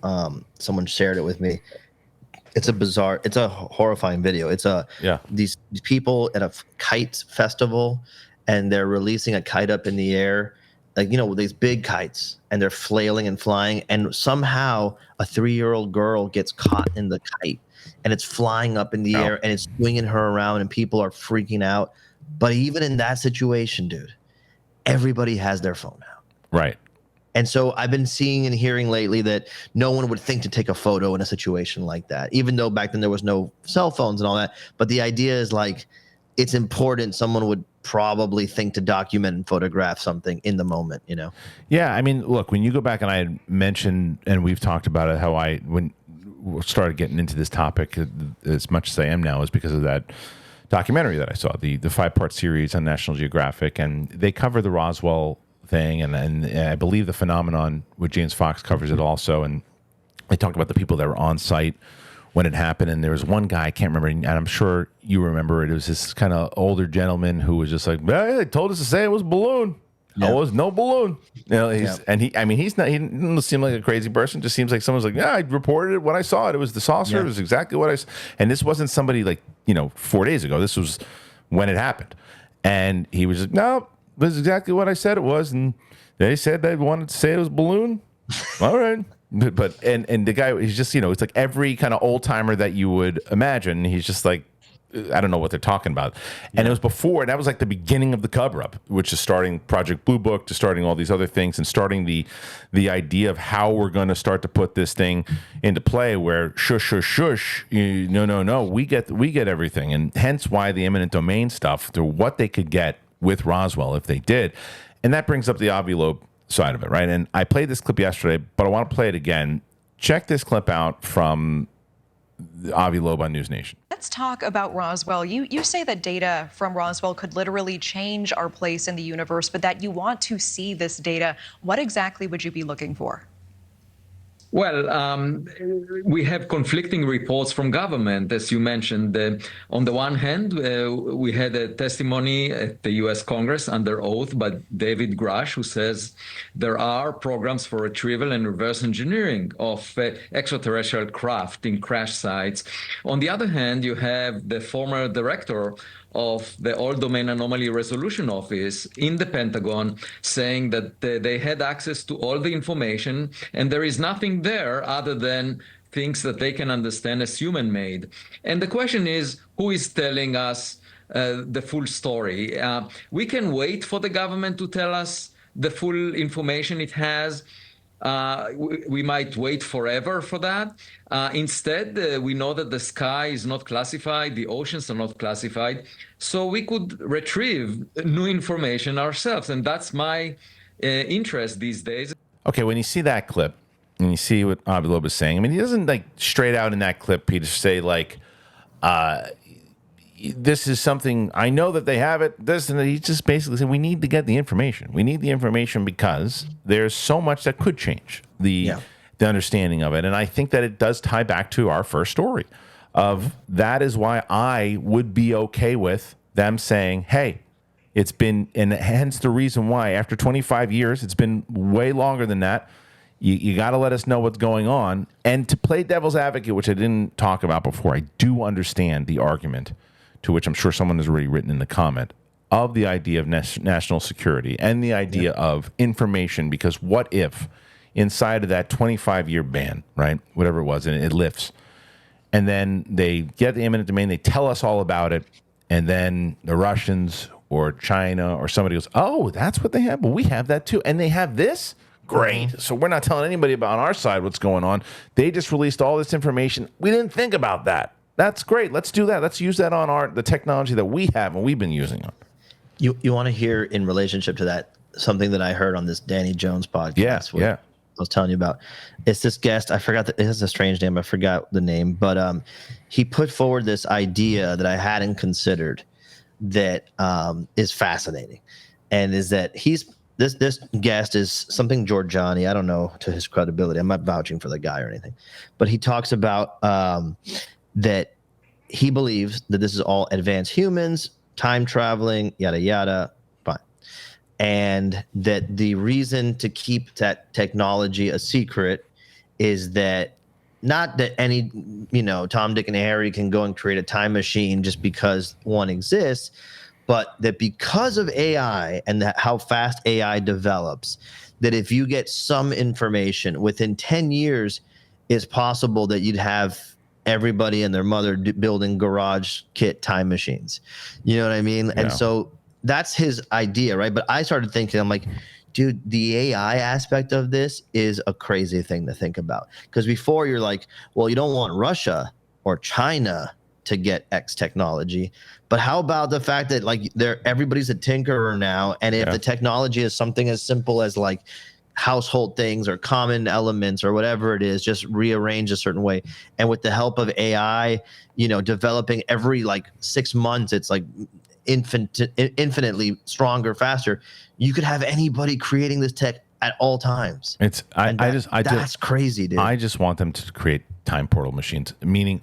B: Someone shared it with me. It's a horrifying video. It's these people at a kite festival, and they're releasing a kite up in the air, like, these big kites, and they're flailing and flying, and somehow a 3-year-old girl gets caught in the kite, and it's flying up in the air, and it's swinging her around, and people are freaking out. But even in that situation, dude, everybody has their phone out.
A: Right.
B: And so I've been seeing and hearing lately that no one would think to take a photo in a situation like that, even though back then there was no cell phones and all that. But the idea is, like, it's important. Someone would probably think to document and photograph something in the moment, Yeah,
A: I mean, look, when you go back, and I had mentioned, and we've talked about it, how when we started getting into this topic as much as I am now is because of that documentary that I saw, the 5-part series on National Geographic, and they cover the Roswell thing, and I believe the phenomenon with James Fox covers it also, and they talked about the people that were on site when it happened, and there was one guy, I can't remember, and I'm sure you remember it was this kind of older gentleman who was just like, hey, they told us to say it was a balloon. It was no balloon. And he doesn't seem like a crazy person, just seems like someone's like, I reported it when I saw it. It was the saucer. It was exactly what I saw. And this wasn't somebody like, 4 days ago. This was when it happened. And he was just, no, this is exactly what I said it was, and they said they wanted to say it was a balloon. All right, but and the guy, he's just it's like every kind of old timer that you would imagine. He's just like, I don't know what they're talking about. And it was before, and that was like the beginning of the cover up, which is starting Project Blue Book, to starting all these other things, and starting the idea of how we're going to start to put this thing into play. Where shush, no, we get everything, and hence why the eminent domain stuff, to what they could get with Roswell if they did. And that brings up the Avi Loeb side of it, right? And I played this clip yesterday, but I want to play it again. Check this clip out from Avi Loeb on News Nation.
C: Let's talk about Roswell. You say that data from Roswell could literally change our place in the universe, but that you want to see this data. What exactly would you be looking for?
D: Well, we have conflicting reports from government, as you mentioned. On the one hand, we had a testimony at the U.S. Congress under oath by David Grush, who says there are programs for retrieval and reverse engineering of extraterrestrial craft in crash sites. On the other hand, you have the former director of the All Domain Anomaly Resolution Office in the Pentagon saying that they had access to all the information, and there is nothing there other than things that they can understand as human-made. And the question is, who is telling us the full story? We can wait for the government to tell us the full information it has. We might wait forever for that. Instead, we know that the sky is not classified, the oceans are not classified, so we could retrieve new information ourselves, and that's my interest these days.
A: Okay, when you see that clip, and you see what Avi Loeb is saying, I mean, he doesn't, like, straight out in that clip, Peter, say, like, this is something, I know that they have it, this, and he just basically said, we need to get the information. We need the information because there's so much that could change. the understanding of it. And I think that it does tie back to our first story of that is why I would be okay with them saying, hey, it's been, and hence the reason why after 25 years, it's been way longer than that. You got to let us know what's going on. And to play devil's advocate, which I didn't talk about before, I do understand the argument, to which I'm sure someone has already written in the comment, of the idea of national security and the idea of information. Because what if inside of that 25-year ban, right, whatever it was, and it lifts, and then they get the eminent domain, they tell us all about it, and then the Russians or China or somebody goes, oh, that's what they have? Well, we have that too. And they have this? Great. So we're not telling anybody about on our side what's going on. They just released all this information. We didn't think about that. That's great. Let's do that. Let's use that on the technology that we have and we've been using on.
B: You want to hear in relationship to that something that I heard on this Danny Jones podcast?
A: Yeah.
B: I was telling you about. It's this guest. I forgot it has a strange name. I forgot the name, but he put forward this idea that I hadn't considered that is fascinating, and is that this guest is something Giorgiani. I don't know to his credibility. I'm not vouching for the guy or anything, but he talks about that he believes that this is all advanced humans, time traveling, yada yada. Fine, and that the reason to keep that technology a secret is that not that any Tom, Dick, and Harry can go and create a time machine just because one exists, but that because of AI and how fast AI develops, that if you get some information within 10 years, it's possible that you'd have everybody and their mother building garage kit time machines. You know what I mean? Yeah. And so that's his idea, right? But I started thinking, I'm like, dude, the AI aspect of this is a crazy thing to think about. Because before you're like, well, you don't want Russia or China to get X technology. But how about the fact that like everybody's a tinkerer now, and if the technology is something as simple as like household things or common elements or whatever it is, just rearrange a certain way, and with the help of AI, developing every like 6 months, it's like infinitely stronger, faster. You could have anybody creating this tech at all times. That's crazy, dude.
A: I just want them to create time portal machines, meaning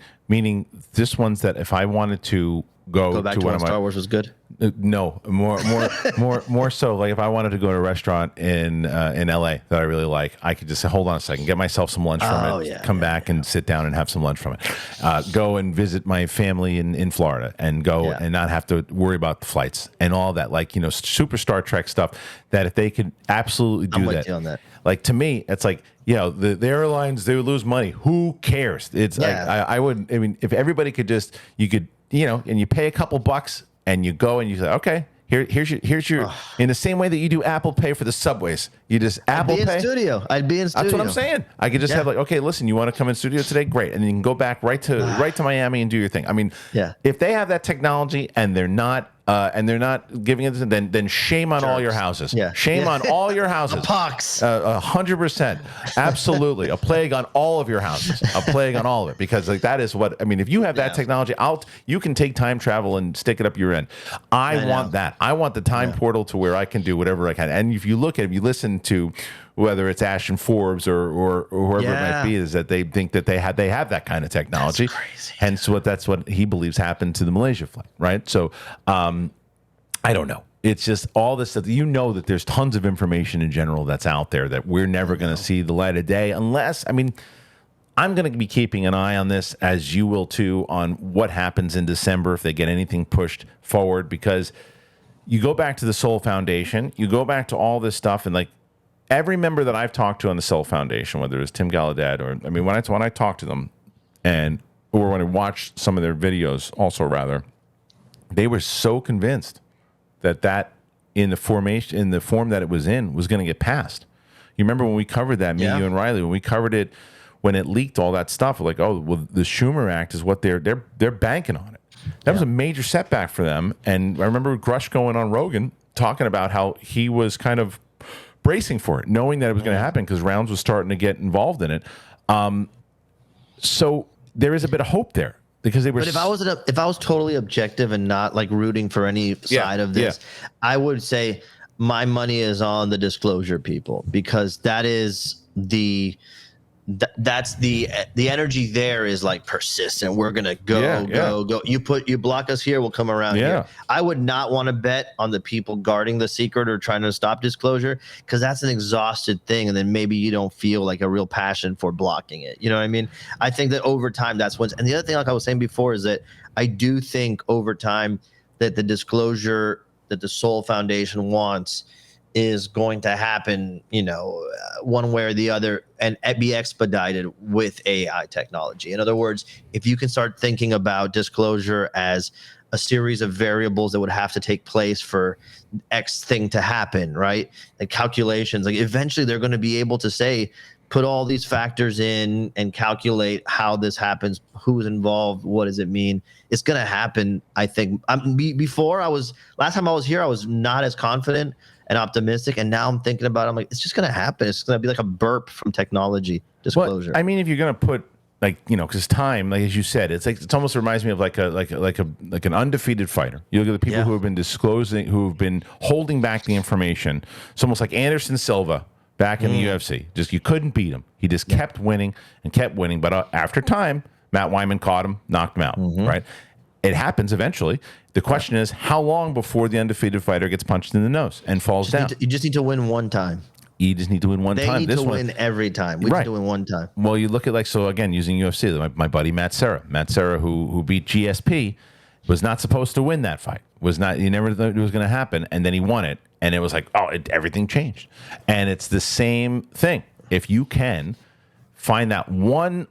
A: this one's that if I wanted to go
B: back
A: to
B: to
A: one
B: when
A: of my,
B: Star Wars was good.
A: No, more so. Like if I wanted to go to a restaurant in LA that I really like, I could just say, hold on a second, get myself some lunch from it, come back and sit down and have some lunch from it. Go and visit my family in Florida and go and not have to worry about the flights and all that. Like, super Star Trek stuff that if they could absolutely do that.
B: On that.
A: Like to me, it's like, the airlines, they would lose money. Who cares? It's like, I would, if everybody could just, you could, and you pay a couple bucks and you go and you say, okay, here's your in the same way that you do Apple Pay for the subways. You just Apple Pay.
B: I'd be in studio.
A: That's what I'm saying. I could just have like, okay, listen, you want to come in studio today? Great. And you can go back right to Miami and do your thing. If they have that technology and they're not giving it, then shame on all your houses.
B: Yeah.
A: Shame on all your houses.
B: A pox.
A: 100%. Absolutely. A plague on all of your houses. A plague on all of it. Because like that is what, if you have that technology, you can take time travel and stick it up your end. I want that. I want the time portal to where I can do whatever I can. And if you look at, if you listen to whether it's Ashton Forbes or whoever it might be, is that they think that they have that kind of technology.
B: That's crazy.
A: Hence that's what he believes happened to the Malaysia flight, right? So I don't know. It's just all this stuff. That there's tons of information in general that's out there that we're never going to see the light of day unless, I'm going to be keeping an eye on this, as you will too, on what happens in December if they get anything pushed forward, because you go back to the Soul Foundation, you go back to all this stuff, and like every member that I've talked to on the Soul Foundation, whether it's Tim Gallaudet or, when I talk to them or when I watched some of their videos also rather, they were so convinced that in the form that it was in was going to get passed. You remember when we covered that, you and Riley, when we covered it, when it leaked all that stuff, like, oh, well, the Schumer Act is what they're banking on it. That was a major setback for them. And I remember Grush going on Rogan talking about how he was kind of bracing for it, knowing that it was going to happen because Rounds was starting to get involved in it. So there is a bit of hope there because they were.
B: But if I was totally objective and not like rooting for any side of this, I would say my money is on the disclosure people, because that is that's the energy there is like persistent. We're gonna go. You block us here, we'll come around here. I would not want to bet on the people guarding the secret or trying to stop disclosure, because that's an exhausted thing, and then maybe you don't feel like a real passion for blocking it. You know what I mean? I think that over time that's what's. And the other thing, like I was saying before, is that I do think over time that the disclosure that the Soul Foundation wants is going to happen, one way or the other, and be expedited with AI technology. In other words, if you can start thinking about disclosure as a series of variables that would have to take place for X thing to happen, right? Like calculations, like eventually they're going to be able to say, put all these factors in and calculate how this happens, who's involved, what does it mean? It's going to happen, I think. Last time I was here, I was not as confident and optimistic, and now I'm thinking about it, I'm like, it's just going to happen. It's going to be like a burp from technology disclosure.
A: Well, I mean, if you're going to put because time, like as you said, it almost reminds me of like an undefeated fighter. You look at the people who have been disclosing, who have been holding back the information. It's almost like Anderson Silva back in the UFC. Just you couldn't beat him. He just kept winning and kept winning. But after time, Matt Wyman caught him, knocked him out. Right? It happens eventually. The question is, how long before the undefeated fighter gets punched in the nose and falls down?
B: You just need to win one time.
A: You just need to win one time.
B: They need to win every time. We need to win one time.
A: Well, you look at again, using UFC, my buddy Matt Serra, who beat GSP, was not supposed to win that fight. You never thought it was going to happen, and then he won it, and it was like, everything changed. And it's the same thing. If you can find that one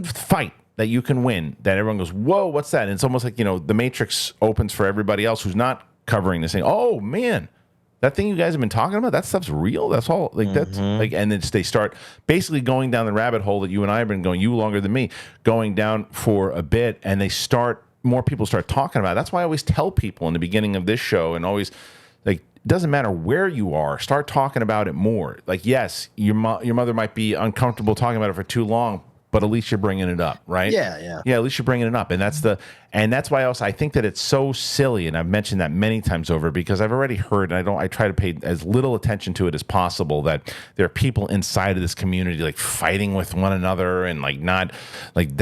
A: fight that you can win, that everyone goes, whoa, what's that? And it's almost like, the Matrix opens for everybody else who's not covering this thing. Oh, man, that thing you guys have been talking about, that stuff's real? That's all? That's like, and then they start basically going down the rabbit hole that you and I have been going, you longer than me, going down for a bit, and more people start talking about it. That's why I always tell people in the beginning of this show, and always, like, it doesn't matter where you are, start talking about it more. Like, yes, your mother might be uncomfortable talking about it for too long, but at least you're bringing it up, right?
B: Yeah.
A: At least you're bringing it up, and that's why I think that it's so silly, and I've mentioned that many times over, because I've already heard, and I try to pay as little attention to it as possible, that there are people inside of this community like fighting with one another, and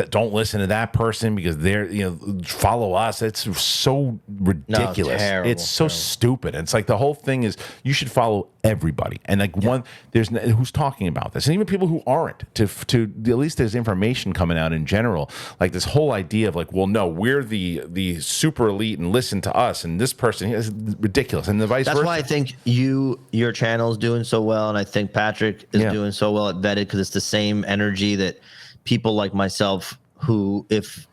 A: don't listen to that person because they're follow us. It's so ridiculous.
B: No, terrible,
A: it's so stupid. It's like the whole thing is you should follow everybody, and who's talking about this, and even people who aren't. To at least there's information coming out in general, like this whole idea of like, well, no, we're the super elite and listen to us, and this person is ridiculous, and the vice versa.
B: That's why I think your channel is doing so well, and I think Patrick is doing so well at Vetted, because it's the same energy that people like myself, who if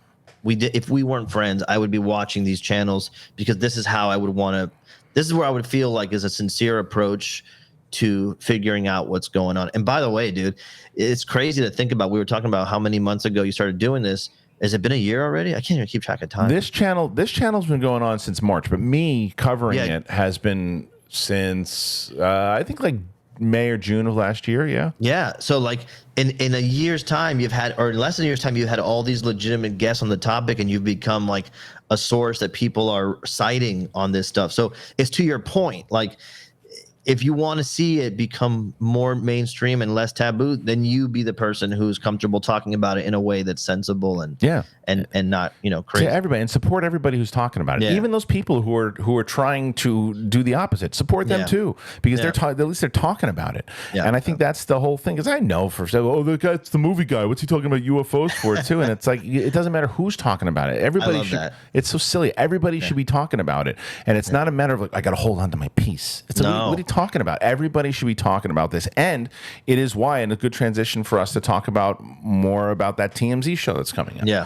B: we weren't friends, I would be watching these channels, because this is how I would want to. This is where I would feel like is a sincere approach to figuring out what's going on. And by the way, dude, it's crazy to think about. We were talking about how many months ago you started doing this. Has it been a year already? I can't even keep track of time.
A: This channel's been going on since March, but me covering it has been since I think like May or June of last year. Yeah.
B: So like in a year's time, you've had, or less than a year's time, you've had all these legitimate guests on the topic, and you've become like a source that people are citing on this stuff. So it's to your point, like, if you want to see it become more mainstream and less taboo, then you be the person who's comfortable talking about it in a way that's sensible and not crazy.
A: To everybody, and support everybody who's talking about it. Yeah. Even those people who are trying to do the opposite, support them too, because at least they're talking about it. Yeah. And I think that's the whole thing. Because I know the guy, it's the movie guy. What's he talking about UFOs for too? And it's like it doesn't matter who's talking about it. Everybody should. That. It's so silly. Everybody should be talking about it, and it's not a matter of like I got to hold on to my peace. It's what are you talking about? Everybody should be talking about this, and it is why, and a good transition for us to talk about more about that TMZ show that's coming in.
B: Yeah.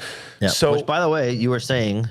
B: So, which, by the way, you were saying.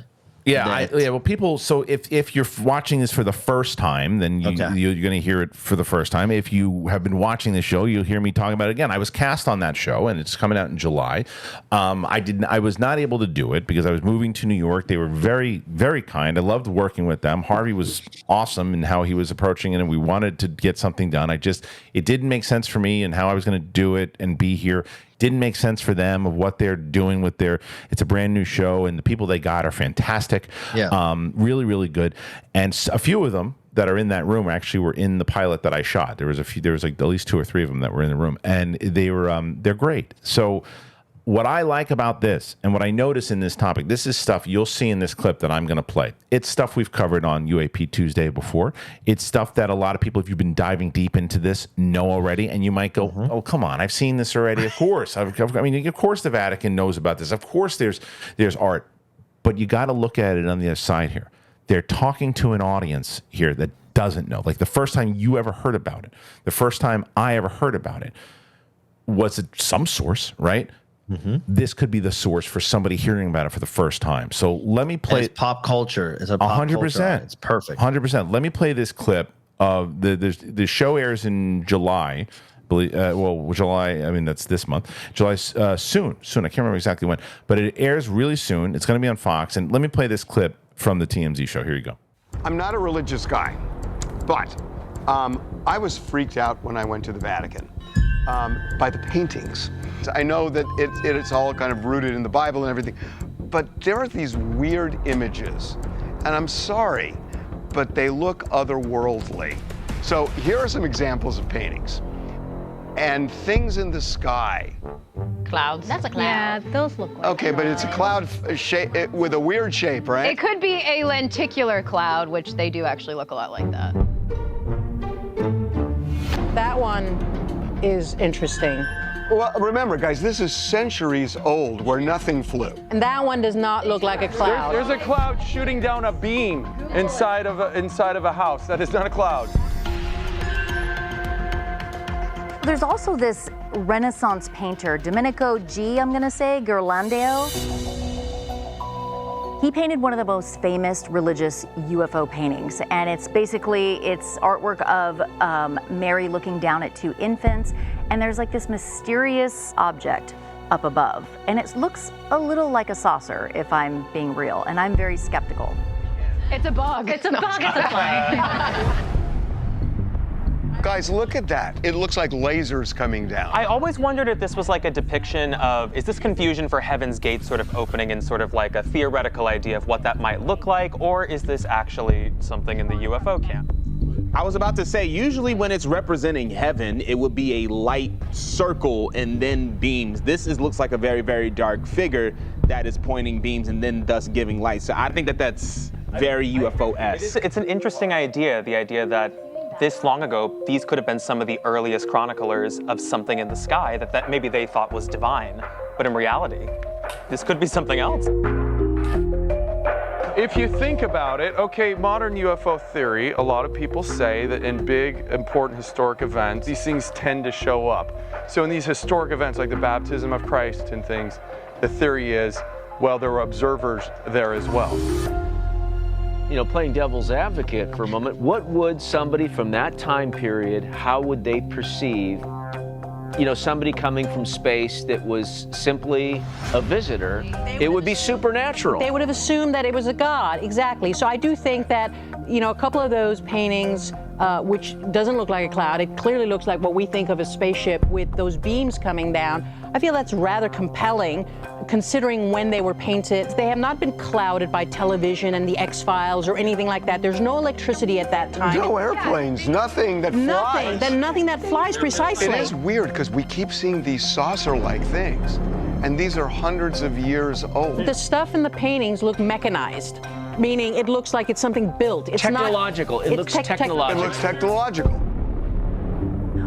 A: Well, people. So if you're watching this for the first time, then you're going to hear it for the first time. If you have been watching the show, you'll hear me talking about it again. I was cast on that show, and it's coming out in July. I was not able to do it because I was moving to New York. They were very, very kind. I loved working with them. Harvey was awesome in how he was approaching it, and we wanted to get something done. It didn't make sense for me and how I was going to do it and be here. Didn't make sense for them of what they're doing with it's a brand new show, and the people they got are fantastic. Yeah. Really, really good. And a few of them, that are in that room actually were in the pilot that I shot. There was like at least 2 or 3 of them that were in the room, and they're great. So what I like about this and what I notice in this topic, this is stuff you'll see in this clip that I'm going to play. It's stuff we've covered on UAP Tuesday before. It's stuff that a lot of people, if you've been diving deep into this, know already. And you might go, oh, come on, I've seen this already. Of course. I mean, of course the Vatican knows about this. Of course there's art. But you got to look at it on the other side here. They're talking to an audience here that doesn't know. Like the first time you ever heard about it, the first time I ever heard about it, was it some source, right? This could be the source for somebody hearing about it for the first time. So let me play.
B: It's pop culture. It's a pop
A: 100%.
B: Culture. It's perfect.
A: 100%. Let me play this clip of the show airs in July. July. I mean, that's this month. July soon. I can't remember exactly when, but it airs really soon. It's going to be on Fox. And let me play this clip from the TMZ show. Here you go.
E: I'm not a religious guy, but I was freaked out when I went to the Vatican by the paintings. I know that it's all kind of rooted in the Bible and everything, but there are these weird images, and I'm sorry, but they look otherworldly. So here are some examples of paintings. And things in the sky.
F: Clouds. That's a cloud.
G: Yeah, those look like
E: Okay, but it's a cloud shape with a weird shape, right?
F: It could be a lenticular cloud, which they do actually look a lot like that.
H: That one is interesting.
E: Well, remember, guys, this is centuries old where nothing flew.
H: And that one does not look like a cloud.
I: There's a cloud shooting down a beam inside of a house. That is not a cloud.
G: There's also this Renaissance painter, Domenico G, I'm gonna say, Ghirlandaio. He painted one of the most famous religious UFO paintings, and it's artwork of Mary looking down at 2 infants, and there's like this mysterious object up above, and it looks a little like a saucer, if I'm being real, and I'm very skeptical.
F: It's a bug.
G: It's a bug, it's a plane.
E: Guys, look at that. It looks like lasers coming down.
J: I always wondered if this was like a depiction of, is this confusion for Heaven's Gate sort of opening and sort of like a theoretical idea of what that might look like, or is this actually something in the UFO camp?
K: I was about to say, usually when it's representing heaven, it would be a light circle and then beams. This looks like a very, very dark figure that is pointing beams and then thus giving light. So I think that's very UFO-esque.
J: It's an interesting idea, the idea that this long ago, these could have been some of the earliest chroniclers of something in the sky that maybe they thought was divine. But in reality, this could be something else.
I: If you think about it, okay, modern UFO theory, a lot of people say that in big, important historic events, these things tend to show up. So in these historic events, like the baptism of Christ and things, the theory is, well, there were observers there as well.
L: You know, playing devil's advocate for a moment, what would somebody from that time period, how would they perceive, you know, somebody coming from space that was simply a visitor? It would be supernatural.
H: They would have assumed that it was a god, exactly. So I do think that, you know, a couple of those paintings, which doesn't look like a cloud, it clearly looks like what we think of a spaceship with those beams coming down. I feel that's rather compelling, considering when they were painted. They have not been clouded by television and the X-Files or anything like that. There's no electricity at that time.
E: No airplanes, nothing that flies.
H: Nothing that flies, precisely.
E: It is weird because we keep seeing these saucer-like things, and these are hundreds of years old.
H: The stuff in the paintings look mechanized, meaning it looks like it's something built. It's
L: technological. It looks technological.
E: It looks technological.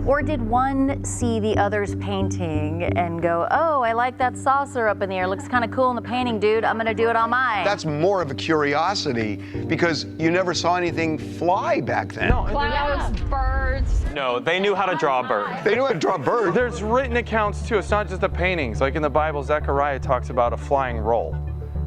G: Or did one see the other's painting and go, oh, I like that saucer up in the air. Looks kind of cool in the painting, dude. I'm going to do it on mine.
E: That's more of a curiosity because you never saw anything fly back then.
I: No,
F: Clouds, birds.
J: No, they knew how to draw a bird.
E: They knew how to draw a bird.
I: there's written accounts too. It's not just the paintings. Like in the Bible, Zechariah talks about a flying roll.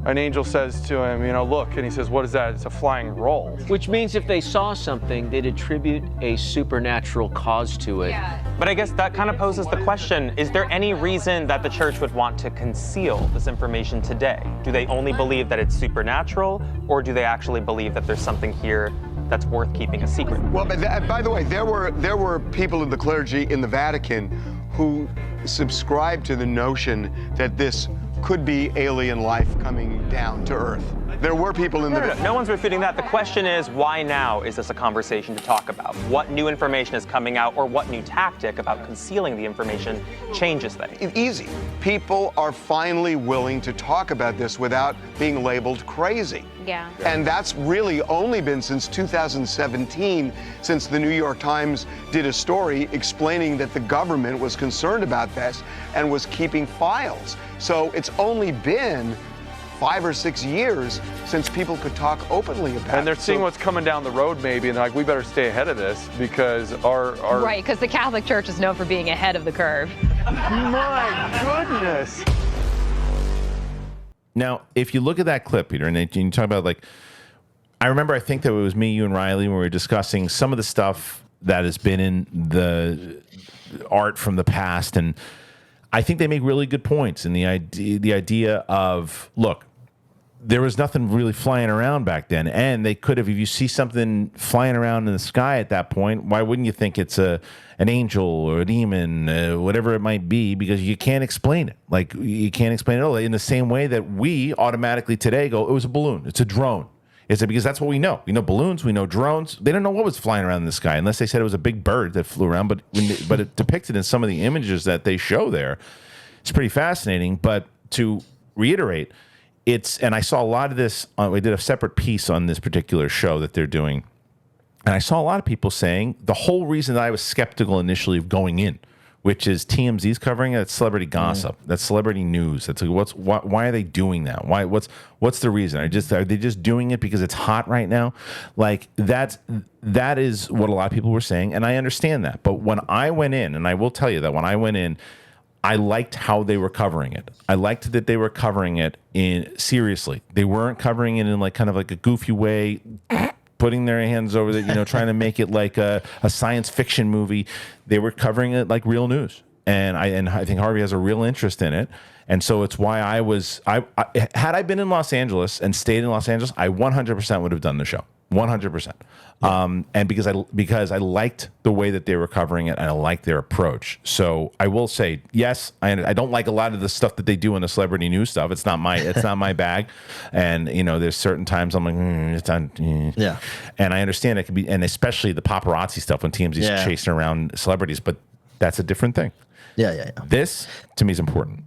I: An angel says to him, you know, look, and he says, what is that? It's a flying roll.
L: Which means if they saw something, they'd attribute a supernatural cause to it.
F: Yeah.
J: But I guess that kind of poses the question, is there any reason that the church would want to conceal this information today? Do they only believe that it's supernatural, or do they actually believe that there's something here that's worth keeping a secret?
E: Well, but by the way, there were people in the clergy in the Vatican who subscribed to the notion that this could be alien life coming down to Earth. There were people in the...
J: No one's refuting that. The question is, why now is this a conversation to talk about? What new information is coming out, or what new tactic about concealing the information changes things?
E: Easy. People are finally willing to talk about this without being labeled crazy.
F: Yeah.
E: And that's really only been since 2017, since the New York Times did a story explaining that the government was concerned about this and was keeping files. So it's only been 5 or 6 years since people could talk openly about it.
I: And they're seeing what's coming down the road maybe, and they're like, we better stay ahead of this because our...
F: Right, because the Catholic Church is known for being ahead of the curve.
E: My goodness.
A: Now, if you look at that clip, Peter, and you talk about, like, I remember, I think that it was me, you, and Riley when we were discussing some of the stuff that has been in the art from the past, and I think they make really good points in the idea of, look, there was nothing really flying around back then, and they could have, if you see something flying around in the sky at that point, why wouldn't you think it's an angel or a demon, whatever it might be, because you can't explain it. Like, you can't explain it all in the same way that we automatically today go, it was a balloon, it's a drone. Is it because that's what we know? We know balloons, we know drones. They don't know what was flying around in the sky unless they said it was a big bird that flew around. But it depicted in some of the images that they show there, it's pretty fascinating. But to reiterate, and I saw a lot of this. We did a separate piece on this particular show that they're doing, and I saw a lot of people saying the whole reason that I was skeptical initially of going in, which is TMZ's covering it. That's celebrity gossip. That's celebrity news. That's like, why are they doing that? What's the reason? Are they just doing it because it's hot right now? Like that is what a lot of people were saying, and I understand that. But when I went in, and I will tell you that when I went in, I liked how they were covering it. I liked that they were covering it in seriously. They weren't covering it in like kind of like a goofy way, putting their hands over it, trying to make it like a science fiction movie. They were covering it like real news. And I think Harvey has a real interest in it. And so it's why had I been in Los Angeles and stayed in Los Angeles, I 100% would have done the show. 100%. And because I liked the way that they were covering it, and I liked their approach. So I will say, yes, I don't like a lot of the stuff that they do in the celebrity news stuff. It's not my bag. And there's certain times I'm like, it's not.
B: Yeah.
A: And I understand it can be, and especially the paparazzi stuff when TMZ's chasing around celebrities, but that's a different thing.
B: Yeah.
A: This to me is important.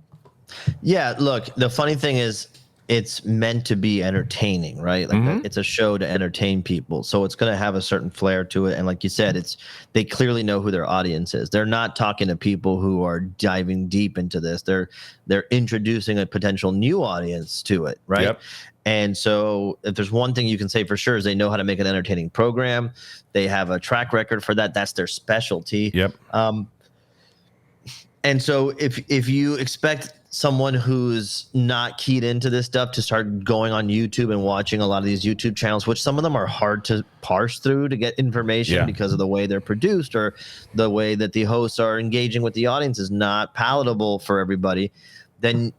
B: Yeah. Look, the funny thing is, it's meant to be entertaining, right? Like it's a show to entertain people. So it's going to have a certain flair to it. And like you said, they clearly know who their audience is. They're not talking to people who are diving deep into this. They're introducing a potential new audience to it, right? Yep. And so if there's one thing you can say for sure is they know how to make an entertaining program. They have a track record for that. That's their specialty.
A: Yep.
B: And so if you expect someone who's not keyed into this stuff to start going on YouTube and watching a lot of these YouTube channels, which some of them are hard to parse through to get information because of the way they're produced or the way that the hosts are engaging with the audience is not palatable for everybody, then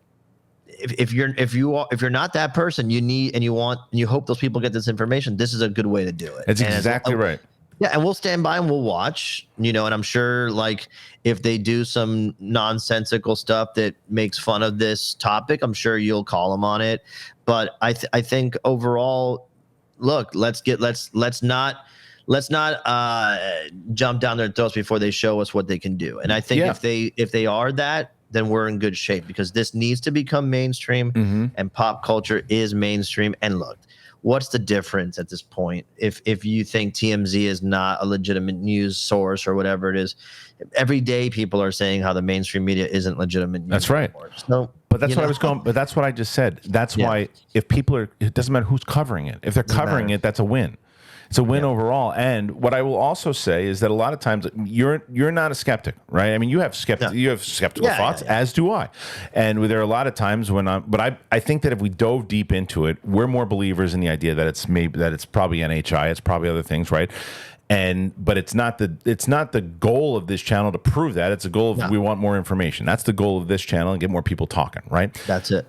B: if you're not that person, you hope those people get this information, this is a good way to do it.
A: That's exactly right.
B: Yeah, and we'll stand by and we'll watch, and I'm sure like if they do some nonsensical stuff that makes fun of this topic, I'm sure you'll call them on it. But I think overall, look, let's not jump down their throats before they show us what they can do. And I think if they are that, then we're in good shape because this needs to become mainstream and pop culture is mainstream. And look, what's the difference at this point? If you think TMZ is not a legitimate news source or whatever it is, every day people are saying how the mainstream media isn't legitimate news.
A: That's right.
B: Anymore. So,
A: but that's what I was going. But that's what I just said. That's why if people are, it doesn't matter who's covering it. If they're covering it, that's a win. It's a win overall. And what I will also say is that a lot of times you're not a skeptic, right? I mean, you have skeptical thoughts, as do I. And there are a lot of times when I think that if we dove deep into it, we're more believers in the idea that it's probably NHI, it's probably other things, right? But it's not the goal of this channel to prove that. It's a goal of we want more information. That's the goal of this channel and get more people talking, right?
B: That's it.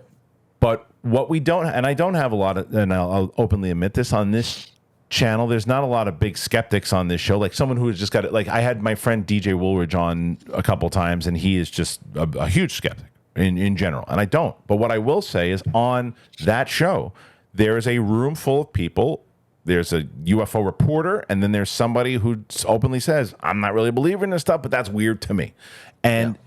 A: But what we don't, and I don't have a lot of, and I'll openly admit this on this channel, there's not a lot of big skeptics on this show. Like someone who has just got it. Like I had my friend DJ Woolridge on a couple times, and he is just a huge skeptic in general, and I don't. But what I will say is on that show, there is a room full of people. There's a UFO reporter, and then there's somebody who openly says, I'm not really a believer in this stuff, but that's weird to me. And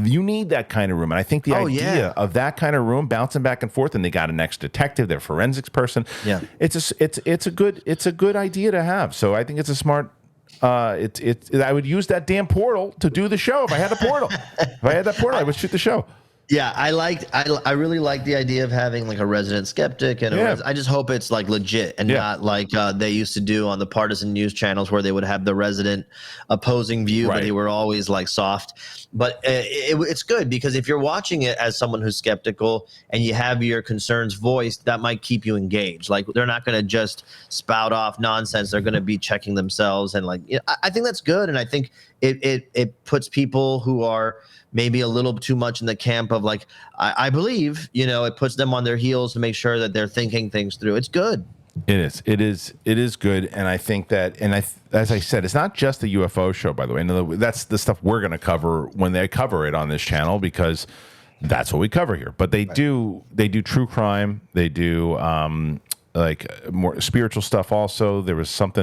A: you need that kind of room. And I think the idea of that kind of room bouncing back and forth, and they got an ex-detective, their forensics person. Yeah. It's a good idea to have. So I think it's a smart I would use that damn portal to do the show if I had a portal. If I had that portal, I would shoot the show.
B: Yeah, I really like the idea of having like a resident skeptic, and I just hope it's like legit and not like they used to do on the partisan news channels where they would have the resident opposing view, but they were always like soft. But it's good because if you're watching it as someone who's skeptical and you have your concerns voiced, that might keep you engaged. Like they're not going to just spout off nonsense; they're going to be checking themselves, and like I think that's good, and I think it puts people who are maybe a little too much in the camp of like, I believe, it puts them on their heels to make sure that they're thinking things through. It's good.
A: It is good. And I think that, as I said, it's not just the UFO show, by the way. That's the stuff we're going to cover when they cover it on this channel, because that's what we cover here. But they do true crime. They do like more spiritual stuff also. There was some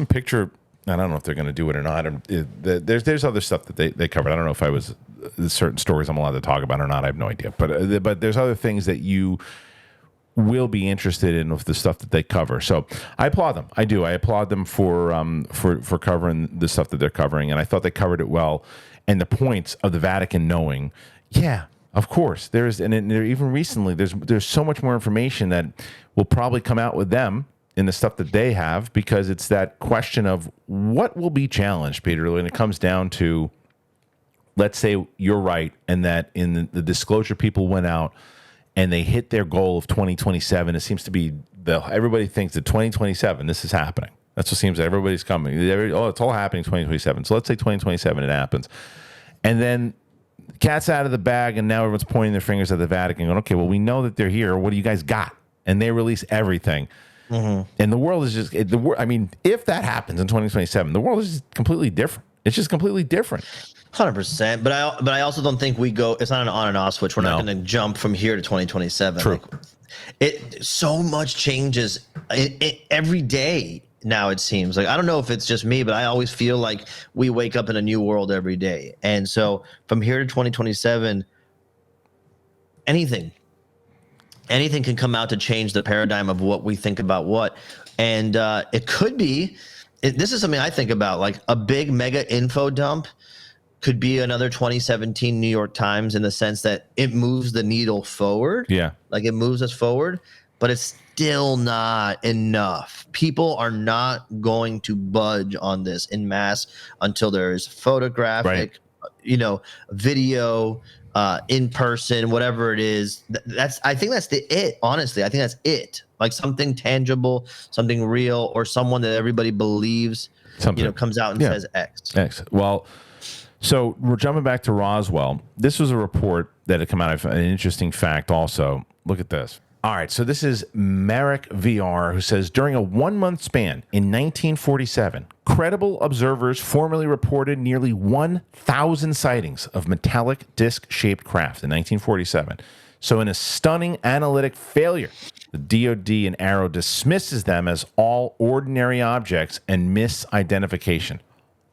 A: picture. I don't know if they're going to do it or not. There's other stuff that they covered. I don't know if there's certain stories I'm allowed to talk about or not. I have no idea. But there's other things that you will be interested in with the stuff that they cover. So I applaud them. I do. I applaud them for covering the stuff that they're covering. And I thought they covered it well. And the points of the Vatican knowing, of course, even recently, there's so much more information that will probably come out with them in the stuff that they have, because it's that question of what will be challenged, Peter, when it comes down to, let's say you're right, and that in the disclosure people went out and they hit their goal of 2027. It seems to be everybody thinks that 2027, this is happening. That's what seems like everybody's coming. It's all happening 2027. So let's say 2027 it happens. And then cat's out of the bag, and now everyone's pointing their fingers at the Vatican going, okay, well, we know that they're here. What do you guys got? And they release everything. Mm-hmm. And the world is just if that happens in 2027, the world is just completely different. It's just completely different.
B: 100%. But I also don't think we go. It's not an on and off switch. We're not going to jump from here to 2027.
A: True.
B: So much changes every day now. It seems like, I don't know if it's just me, but I always feel like we wake up in a new world every day. And so from here to 2027, anything can come out to change the paradigm of what we think about what. And it could be, this is something I think about, like a big mega info dump could be another 2017 New York Times, in the sense that it moves the needle forward.
A: Yeah.
B: Like it moves us forward, but it's still not enough. People are not going to budge on this en masse until there is photographic, video, in person, whatever it is. I think that's it. Honestly, I think that's it. Like something tangible, something real, or someone that everybody believes, comes out and says X.
A: Well, so we're jumping back to Roswell. This was a report that had come out of an interesting fact also. Look at this. All right, so this is Merrick VR, who says, during a 1-month span in 1947, credible observers formerly reported nearly 1,000 sightings of metallic disc-shaped craft in 1947. So in a stunning analytic failure, the DoD and Arrow dismisses them as all ordinary objects and misidentification.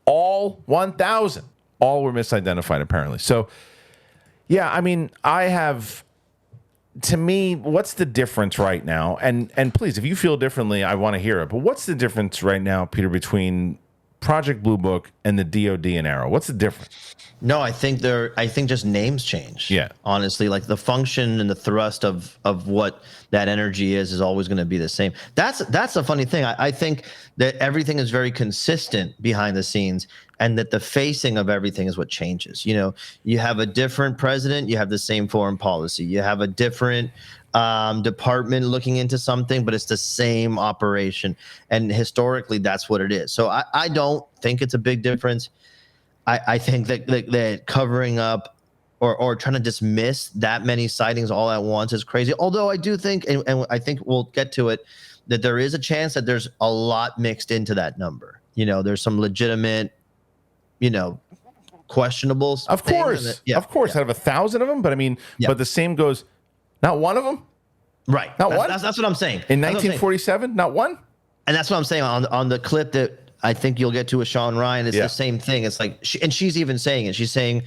A: All 1,000. All were misidentified, apparently. So, to me, what's the difference right now? And please, if you feel differently, I want to hear it. But what's the difference right now, Peter, between Project Blue Book and the DoD and Arrow? What's the difference?
B: No, I think just names change.
A: Yeah.
B: Honestly, like the function and the thrust of what that energy is always going to be the same. That's the funny thing. I think that everything is very consistent behind the scenes, and that the facing of everything is what changes. You have a different president, you have the same foreign policy. You have a different department looking into something, but it's the same operation. And historically, that's what it is. So I don't think it's a big difference. I think that covering up or trying to dismiss that many sightings all at once is crazy. Although I do think, and I think we'll get to it, that there is a chance that there's a lot mixed into that number. There's some legitimate, questionables.
A: Of course. Out of 1,000 of them. But but the same goes, not one of them.
B: Right.
A: Not one?
B: That's what I'm saying.
A: In
B: That's what I'm saying.
A: 1947, not one?
B: And that's what I'm saying on the clip that I think you'll get to with Sean Ryan. It's the same thing. It's like, she's even saying it. She's saying,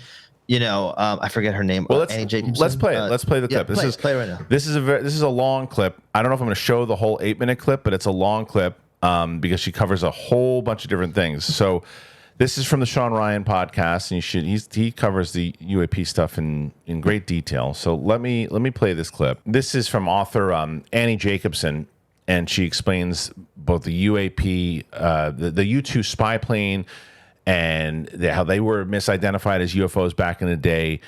B: I forget her name.
A: Well, let's play it. Let's play the clip.
B: Play it right now.
A: This is a long clip. I don't know if I'm going to show the whole 8-minute clip, but it's a long clip because she covers a whole bunch of different things. So this is from the Sean Ryan podcast, and he covers the UAP stuff in great detail. So let me play this clip. This is from author Annie Jacobson, and she explains both the UAP, the U-2 spy plane, and how they were misidentified as UFOs back in the day.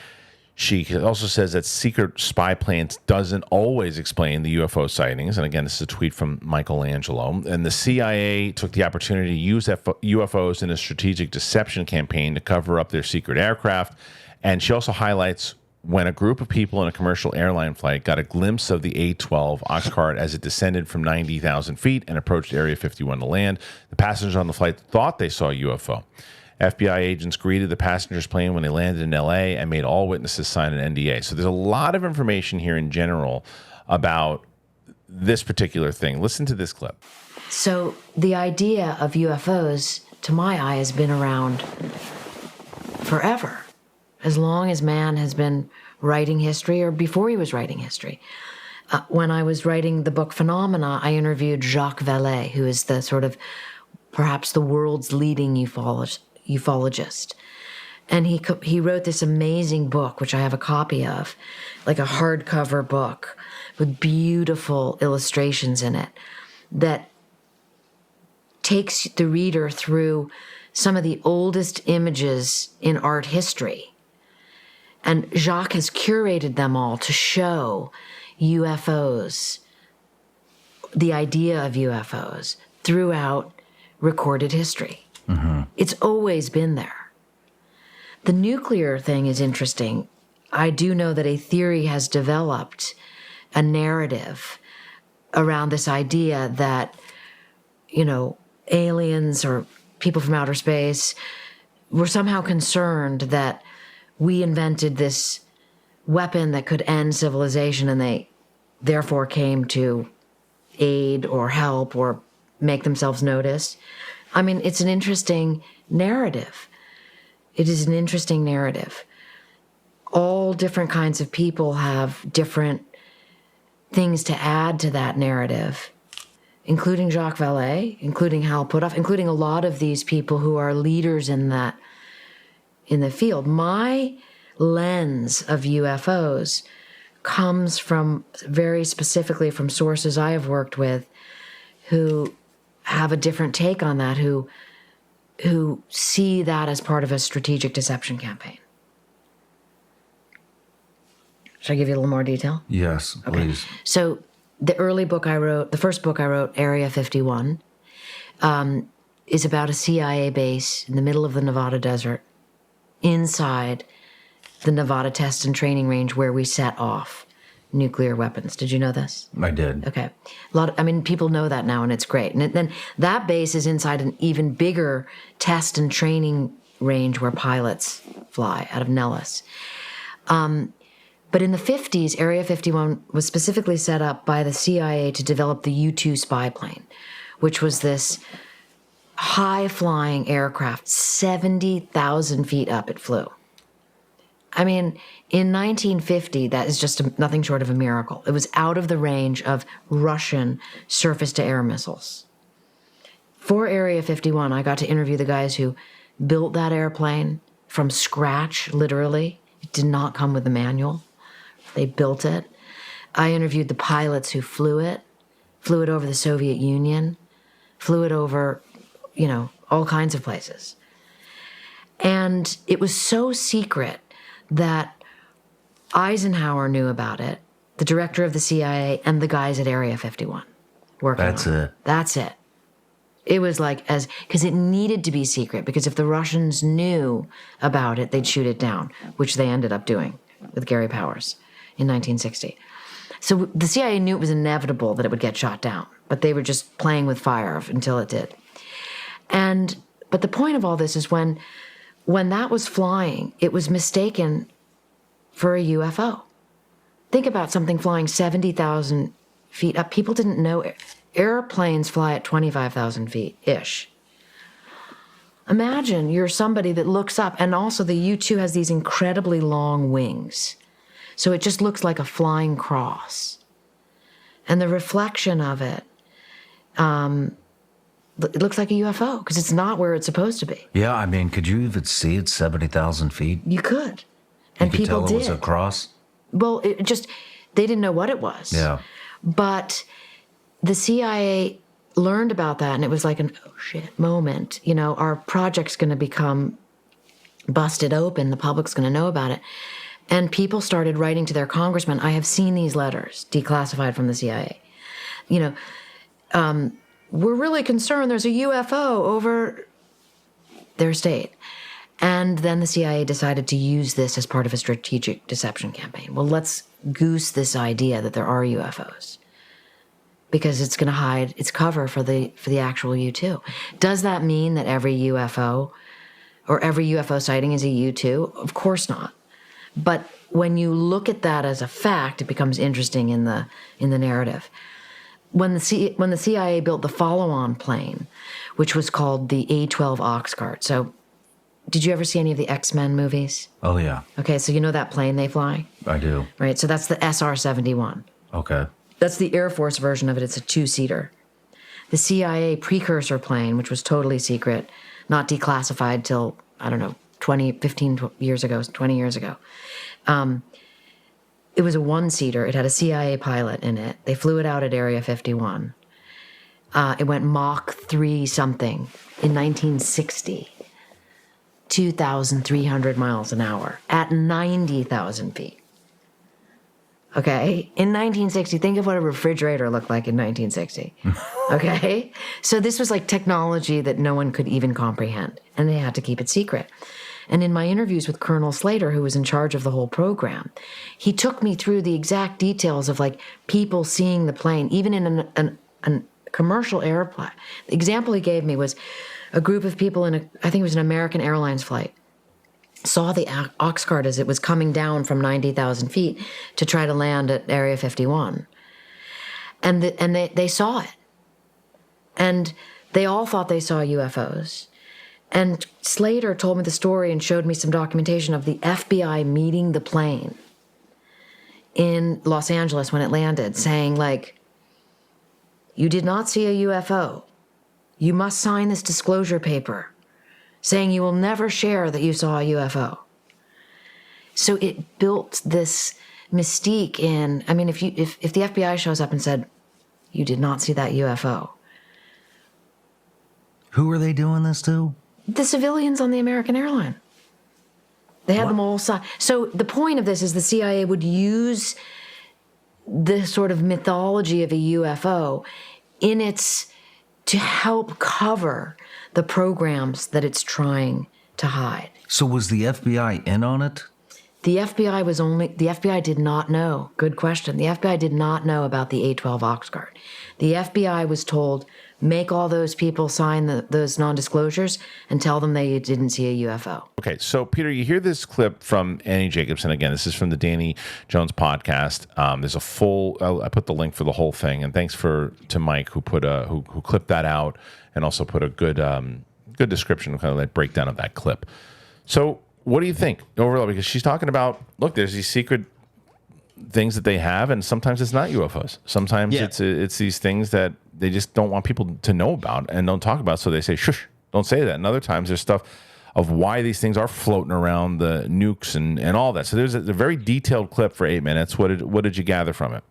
A: She also says that secret spy planes doesn't always explain the UFO sightings. And again, this is a tweet from Michelangelo. And the CIA took the opportunity to use UFOs in a strategic deception campaign to cover up their secret aircraft. And she also highlights when a group of people in a commercial airline flight got a glimpse of the A-12 Oxcart as it descended from 90,000 feet and approached Area 51 to land. The passengers on the flight thought they saw a UFO. FBI agents greeted the passenger's plane when they landed in L.A. and made all witnesses sign an NDA. So there's a lot of information here in general about this particular thing. Listen to this clip.
M: So the idea of UFOs, to my eye, has been around forever. As long as man has been writing history, or before he was writing history. When I was writing the book Phenomena, I interviewed Jacques Vallée, who is the sort of perhaps the world's leading ufologist. And he wrote this amazing book, which I have a copy of, like a hardcover book with beautiful illustrations in it that takes the reader through some of the oldest images in art history. And Jacques has curated them all to show UFOs, the idea of UFOs, throughout recorded history. Mm-hmm. It's always been there. The nuclear thing is interesting. I do know that a theory has developed, a narrative around this idea that, aliens or people from outer space were somehow concerned that we invented this weapon that could end civilization, and they therefore came to aid or help or make themselves noticed. I mean, it's an interesting narrative. It is an interesting narrative. All different kinds of people have different things to add to that narrative, including Jacques Vallée, including Hal Puthoff, including a lot of these people who are leaders in the field. My lens of UFOs comes from very specifically from sources I have worked with who have a different take on that, who see that as part of a strategic deception campaign. Should I give you a little more detail?
N: Yes, please.
M: So the first book I wrote, Area 51, is about a CIA base in the middle of the Nevada desert, inside the Nevada test and training range where we set off nuclear weapons. Did you know this?
N: I did.
M: Okay. People know that now, and it's great. And then that base is inside an even bigger test and training range where pilots fly out of Nellis. But in the 50s, Area 51 was specifically set up by the CIA to develop the U-2 spy plane, which was this high-flying aircraft, 70,000 feet up it flew. I mean, in 1950, that is just nothing short of a miracle. It was out of the range of Russian surface-to-air missiles. For Area 51, I got to interview the guys who built that airplane from scratch, literally. It did not come with a manual. They built it. I interviewed the pilots who flew it over the Soviet Union, flew it over, all kinds of places. And it was so secret that Eisenhower knew about it, the director of the CIA, and the guys at Area 51 working on it. That's it. It was because it needed to be secret, because if the Russians knew about it, they'd shoot it down, which they ended up doing with Gary Powers in 1960. So the CIA knew it was inevitable that it would get shot down, but they were just playing with fire until it did. But the point of all this is when that was flying, it was mistaken for a UFO. think about something flying 70,000 feet up. People didn't know airplanes fly at 25,000 feet-ish. Imagine you're somebody that looks up, and also the U-2 has these incredibly long wings. So it just looks like a flying cross. And the reflection of it, it looks like a UFO because it's not where it's supposed to be.
N: Yeah, I mean, could you even see it 70,000 feet?
M: You could. And
N: you could
M: people
N: tell
M: did.
N: It was a cross?
M: Well, it just, they didn't know what it was.
N: Yeah.
M: But the CIA learned about that, and it was like an oh shit moment. You know, our project's going to become busted open. The public's going to know about it. And people started writing to their congressmen. I have seen these letters declassified from the CIA. You know, we're really concerned there's a UFO over their state. And then the CIA decided to use this as part of a strategic deception campaign. Well, let's goose this idea that there are UFOs because it's going to hide its cover for the actual U-2. Does that mean that every UFO or every UFO sighting is a U-2? Of course not. But when you look at that as a fact, it becomes interesting in the narrative. When the CIA built the follow-on plane, which was called the A-12 Oxcart. So did you ever see any of the X-Men movies?
N: Oh, yeah.
M: Okay, so you know that plane they fly?
N: I do.
M: Right, so that's the SR-71.
N: Okay.
M: That's the Air Force version of it. It's a two-seater. The CIA precursor plane, which was totally secret, not declassified till, I don't know, 20 years ago. It was a one-seater. It had a CIA pilot in it. They flew it out at Area 51. It went Mach 3 something in 1960. 2,300 miles an hour at 90,000 feet. Okay? In 1960, think of what a refrigerator looked like in 1960. Okay? So this was like technology that no one could even comprehend, and they had to keep it secret. And in my interviews with Colonel Slater, who was in charge of the whole program, he took me through the exact details of like people seeing the plane, even in an commercial airplane. The example he gave me was a group of people I think it was an American Airlines flight, saw the Oxcart as it was coming down from 90,000 feet to try to land at Area 51. And they saw it. And they all thought they saw UFOs. And Slater told me the story and showed me some documentation of the FBI meeting the plane in Los Angeles when it landed, saying, like, you did not see a UFO. You must sign this disclosure paper saying you will never share that you saw a UFO. So it built this mystique in, I mean, if the FBI shows up and said, you did not see that UFO.
N: Who are they doing this to?
M: The civilians on the American airline. They had them all signed. So the point of this is the CIA would use the sort of mythology of a UFO to help cover the programs that it's trying to hide.
N: So was the FBI in on it?
M: The FBI did not know. Good question. The FBI did not know about the A-12 Oxcart. The FBI was told, make all those people sign those non-disclosures and tell them they didn't see a UFO.
A: Okay, so Peter, you hear this clip from Annie Jacobson. Again, this is from the Danny Jones podcast. There's a full, I put the link for the whole thing, and thanks to Mike who put who clipped that out and also put a good description, kind of like breakdown of that clip. So what do you think overall? Because she's talking about, look, there's these secret things that they have, and sometimes it's not UFOs. Sometimes it's these things that they just don't want people to know about and don't talk about, so they say, shush, don't say that. And other times there's stuff of why these things are floating around, the nukes and all that. So there's a very detailed clip for 8 minutes. What did you gather from it?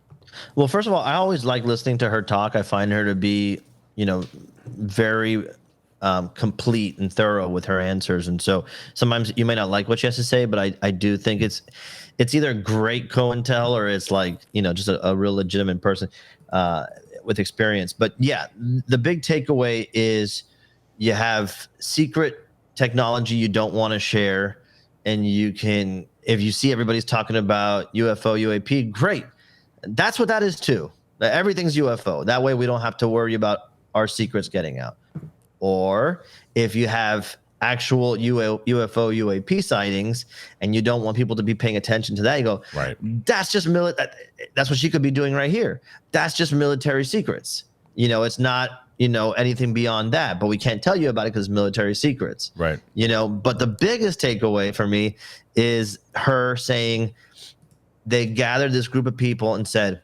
B: Well, first of all, I always like listening to her talk. I find her to be, very complete and thorough with her answers. And so sometimes you may not like what she has to say, but I do think it's either great co-intel or it's like, just a real legitimate person with experience. But yeah, the big takeaway is you have secret technology you don't want to share, and you can, if you see everybody's talking about UFO, UAP, great. That's what that is too. Everything's UFO. That way we don't have to worry about our secrets getting out. Or if you have actual UFO UAP sightings, and you don't want people to be paying attention to that. You go,
A: right?
B: That's just that's what she could be doing right here. That's just military secrets. It's not anything beyond that. But we can't tell you about it because military secrets,
A: right?
B: But the biggest takeaway for me is her saying they gathered this group of people and said,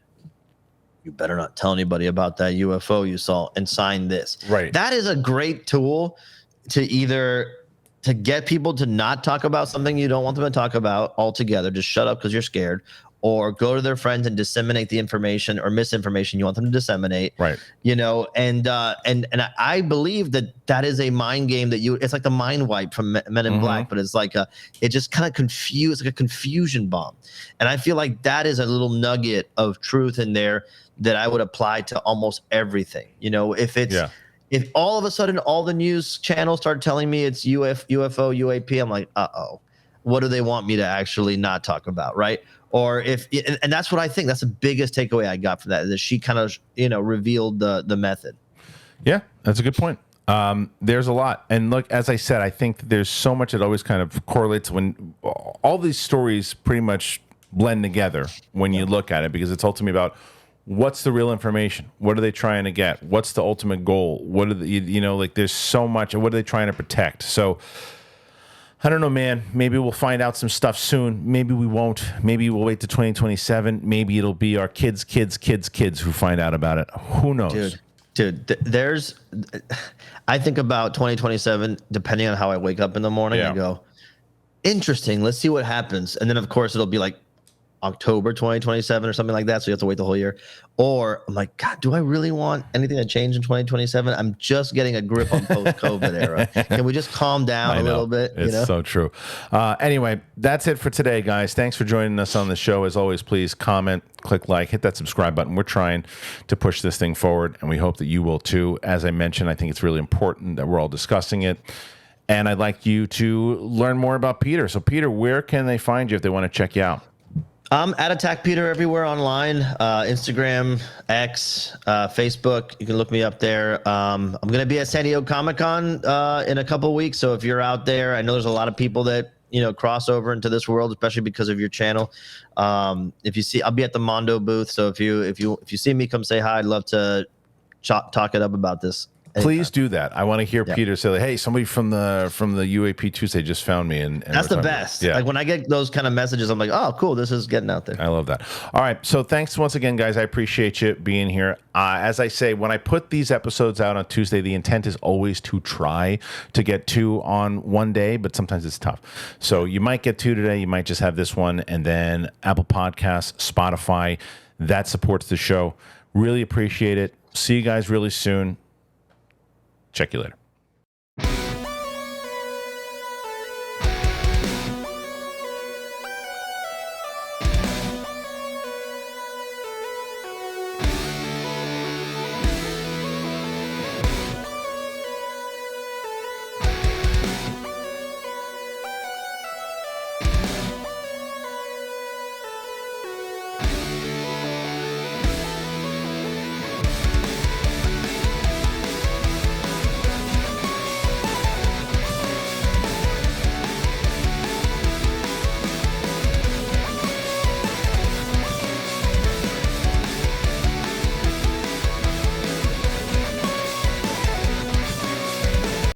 B: you better not tell anybody about that UFO you saw and sign this.
A: Right.
B: That is a great tool to get people to not talk about something you don't want them to talk about altogether. Just shut up because you're scared, or go to their friends and disseminate the information or misinformation you want them to disseminate.
A: Right.
B: And I believe that is a mind game it's like the mind wipe from Men in Black, but it's like it just kind of like a confusion bomb. And I feel like that is a little nugget of truth in there that I would apply to almost everything. If all of a sudden all the news channels start telling me it's UFO, UAP, I'm like, what do they want me to actually not talk about, right? Or and that's what I think. That's the biggest takeaway I got from that she kind of, revealed the method.
A: Yeah, that's a good point. There's a lot. And look, as I said, I think there's so much that always kind of correlates when all these stories pretty much blend together when you look at it, because it's ultimately about what's the real information? What are they trying to get? What's the ultimate goal? What are there's so much. What are they trying to protect? So I don't know, man. Maybe we'll find out some stuff soon. Maybe we won't. Maybe we'll wait to 2027. Maybe it'll be our kids who find out about it. Who knows?
B: Dude, I think about 2027, depending on how I wake up in the morning, I go, interesting. Let's see what happens. And then, of course, it'll be like October 2027 or something like that. So you have to wait the whole year. Or I'm like, God, do I really want anything to change in 2027? I'm just getting a grip on post-COVID era. Can we just calm down a little bit?
A: It's so true. Anyway, that's it for today, guys. Thanks for joining us on the show. As always, please comment, click like, hit that subscribe button. We're trying to push this thing forward, and we hope that you will too. As I mentioned, I think it's really important that we're all discussing it. And I'd like you to learn more about Peter. So, Peter, where can they find you if they want to check you out?
B: I'm at Attack Peter everywhere online, Instagram, X, Facebook. You can look me up there. I'm going to be at San Diego Comic-Con in a couple of weeks. So if you're out there, I know there's a lot of people that cross over into this world, especially because of your channel. If you see, I'll be at the Mondo booth. So if you see me, come say hi. I'd love to talk it up about this.
A: Please do that. I want to hear Peter say, "Hey, somebody from the UAP Tuesday just found me." And
B: that's the best. Yeah. Like when I get those kind of messages, I'm like, "Oh, cool, this is getting out there."
A: I love that. All right, so thanks once again, guys. I appreciate you being here. As I say, when I put these episodes out on Tuesday, the intent is always to try to get 2 on one day, but sometimes it's tough. So you might get 2 today. You might just have this one, and then Apple Podcasts, Spotify, that supports the show. Really appreciate it. See you guys really soon. Check you later.